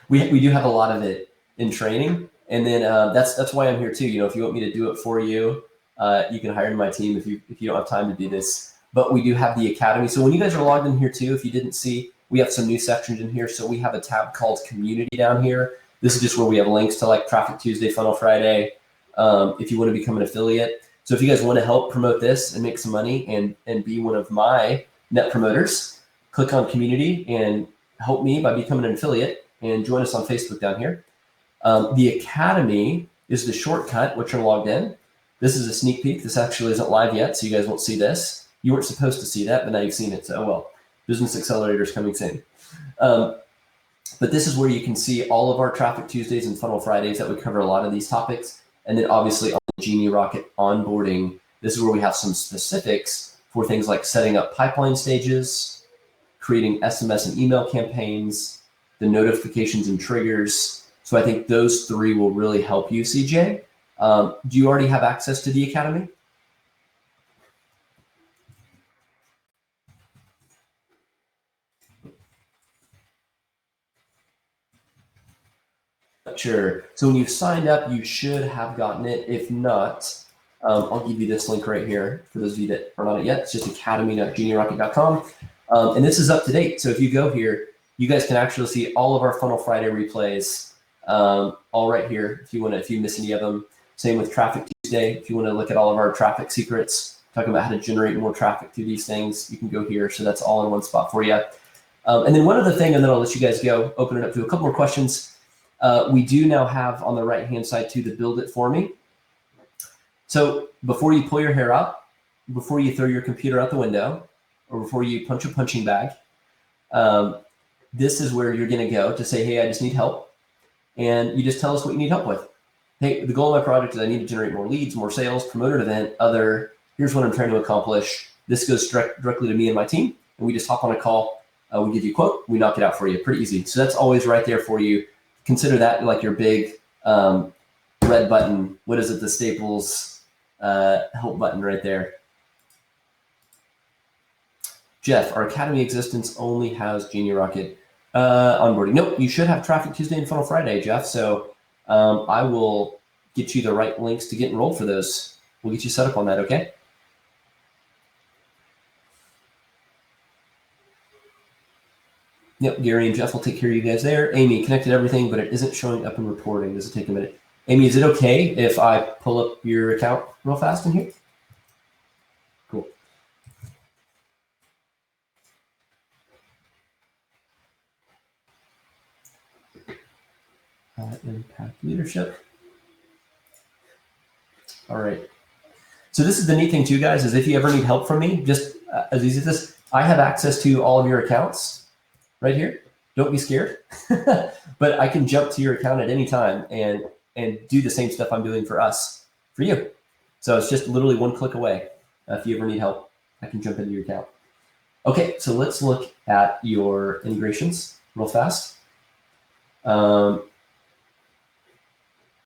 we do have a lot of it in training, and then that's why I'm here too. You know, if you want me to do it for you, you can hire my team if you don't have time to do this. But we do have the academy. So when you guys are logged in here too, if you didn't see, we have some new sections in here. So we have a tab called Community down here. This is just where we have links to like Traffic Tuesday, Funnel Friday. If you want to become an affiliate. So if you guys want to help promote this and make some money and be one of my net promoters, click on Community and help me by becoming an affiliate and join us on Facebook down here. The Academy is the shortcut, which are logged in. This is a sneak peek. This actually isn't live yet, so you guys won't see this. You weren't supposed to see that, but now you've seen it. So, oh well, Business Accelerator is coming soon. But this is where you can see all of our Traffic Tuesdays and Funnel Fridays that would cover a lot of these topics. And then obviously on the Genie Rocket onboarding, this is where we have some specifics for things like setting up pipeline stages, creating SMS and email campaigns, the notifications and triggers. So I think those three will really help you, CJ. Do you already have access to the Academy? Sure. So when you've signed up, you should have gotten it. If not, I'll give you this link right here for those of you that are not it yet. It's just academy.genierocket.com. And this is up to date. So if you go here, you guys can actually see all of our Funnel Friday replays all right here if you miss any of them. Same with Traffic Tuesday. If you want to look at all of our traffic secrets, talking about how to generate more traffic through these things, you can go here. So that's all in one spot for you. And then one other thing, and then I'll let you guys go, open it up to a couple more questions. We do now have on the right-hand side too, the build it for me. So before you pull your hair out, before you throw your computer out the window, or before you punch a punching bag, this is where you're gonna go to say, hey, I just need help. And you just tell us what you need help with. Hey, the goal of my project is I need to generate more leads, more sales, promote an event, here's what I'm trying to accomplish. This goes directly to me and my team. And we just hop on a call, we give you a quote, we knock it out for you, pretty easy. So that's always right there for you. Consider that like your big red button. What is it? The Staples help button right there. Jeff, our Academy existence only has Genie Rocket onboarding. Nope, you should have Traffic Tuesday and Funnel Friday, Jeff. So I will get you the right links to get enrolled for those. We'll get you set up on that, okay? Yep, Gary and Jeff will take care of you guys there. Amy, connected everything, but it isn't showing up in reporting. Does it take a minute? Amy, is it okay if I pull up your account real fast in here? Cool. Impact leadership. All right. So this is the neat thing too, guys, is if you ever need help from me, just as easy as this, I have access to all of your accounts right here. Don't be scared. But I can jump to your account at any time and do the same stuff I'm doing for us, for you. So it's just literally one click away. If you ever need help, I can jump into your account. Okay, so let's look at your integrations real fast.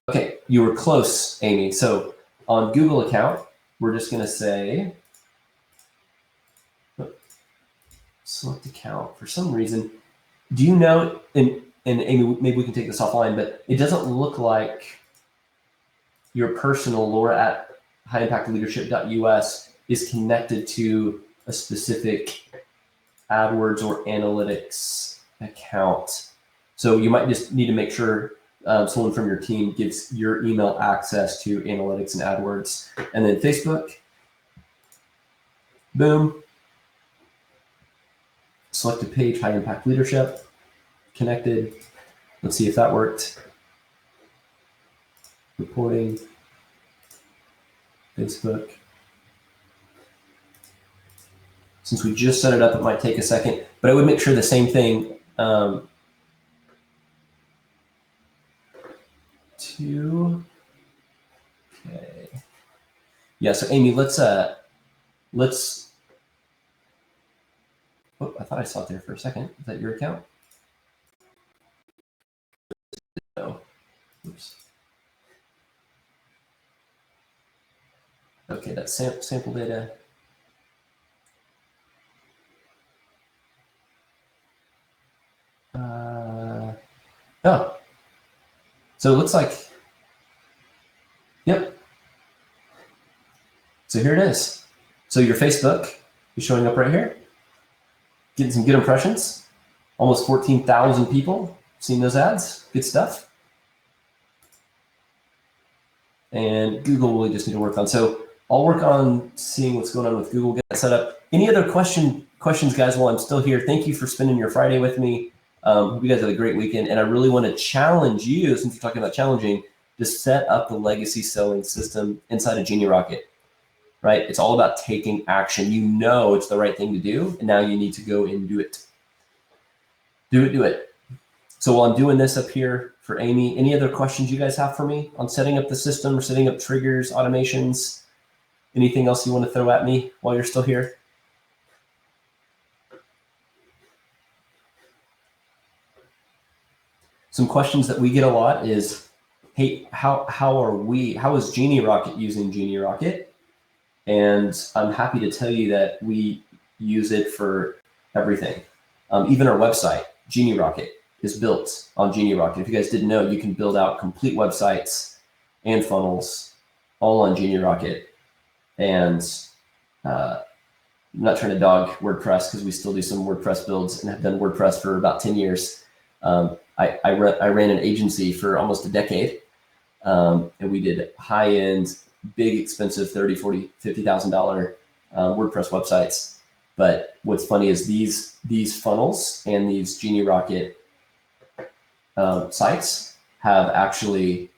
Okay, you were close, Amy. So on Google account, we're just going to say select account. For some reason, do you know, and Amy, maybe we can take this offline, but it doesn't look like your personal Laura at highimpactleadership.us is connected to a specific AdWords or analytics account. So you might just need to make sure someone from your team gives your email access to analytics and AdWords. And then Facebook, boom. Select a page, high impact leadership, connected. Let's see if that worked. Reporting, Facebook. Since we just set it up, it might take a second, but I would make sure the same thing. Okay. Yeah, so Amy, let's, oh, I thought I saw it there for a second. Is that your account? No. Oops. Okay, that's sample data. Oh, so it looks like, yep. So here it is. So your Facebook is showing up right here. Getting some good impressions. Almost 14,000 people seeing those ads. Good stuff. And Google we just need to work on. So I'll work on seeing what's going on with Google, get that set up. Any other questions, guys, while I'm still here? Thank you for spending your Friday with me. Hope you guys have a great weekend. And I really want to challenge you, since we're talking about challenging, to set up the legacy selling system inside of Genie Rocket, right? It's all about taking action. You know it's the right thing to do, and now you need to go and do it. Do it. So while I'm doing this up here for Amy, any other questions you guys have for me on setting up the system or setting up triggers, automations? Anything else you want to throw at me while you're still here? Some questions that we get a lot is, hey, how is Genie Rocket using Genie Rocket? And I'm happy to tell you that we use it for everything. Even our website, Genie Rocket, is built on Genie Rocket. If you guys didn't know, you can build out complete websites and funnels all on Genie Rocket. And I'm not trying to dog WordPress because we still do some WordPress builds and have done WordPress for about 10 years. I ran an agency for almost a decade, and we did high-end, big, expensive $30,000, $40,000, $50,000 WordPress websites. But what's funny is these funnels and these Genie Rocket sites have actually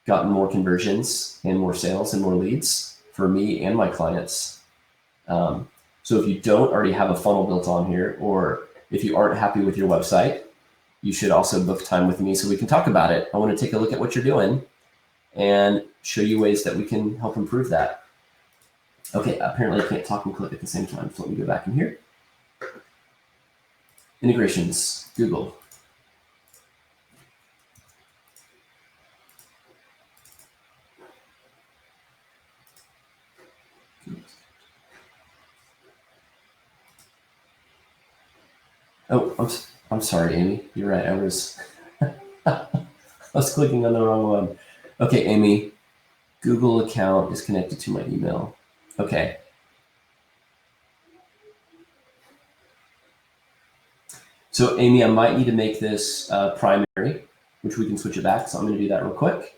gotten more conversions and more sales and more leads for me and my clients. So if you don't already have a funnel built on here, or if you aren't happy with your website, you should also book time with me so we can talk about it. I want to take a look at what you're doing and show you ways that we can help improve that. Okay, apparently I can't talk and click at the same time, so let me go back in here. Integrations, Google. Oh, I'm sorry, Amy. You're right. I was clicking on the wrong one. Okay, Amy, Google account is connected to my email. Okay. So Amy, I might need to make this primary, which we can switch it back. So I'm going to do that real quick.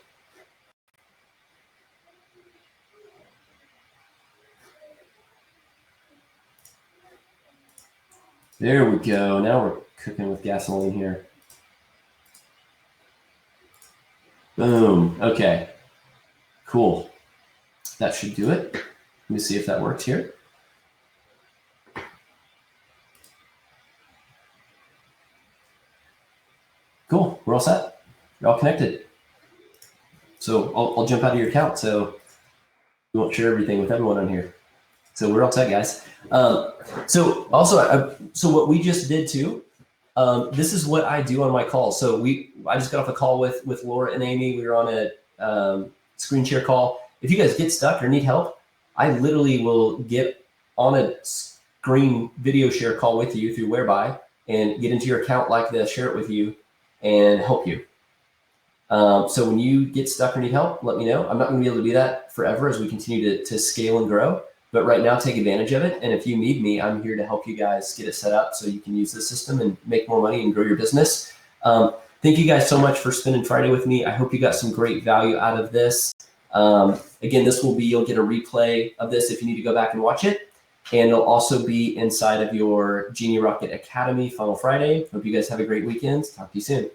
There we go. Now we're cooking with gasoline here. Boom. Okay. Cool. That should do it. Let me see if that works here. Cool. We're all set. You're all connected. So I'll jump out of your account so we won't share everything with everyone on here. So we're all set, guys. So also, so what we just did too, this is what I do on my calls. So I just got off a call with Laura and Amy. We were on a screen share call. If you guys get stuck or need help, I literally will get on a screen video share call with you through Whereby and get into your account like this, share it with you, and help you. So when you get stuck or need help, let me know. I'm not going to be able to do that forever as we continue to scale and grow. But right now, take advantage of it. And if you need me, I'm here to help you guys get it set up so you can use the system and make more money and grow your business. Thank you guys so much for spending Friday with me. I hope you got some great value out of this. Again, you'll get a replay of this if you need to go back and watch it. And it'll also be inside of your Genie Rocket Academy Funnel Friday. Hope you guys have a great weekend. Talk to you soon.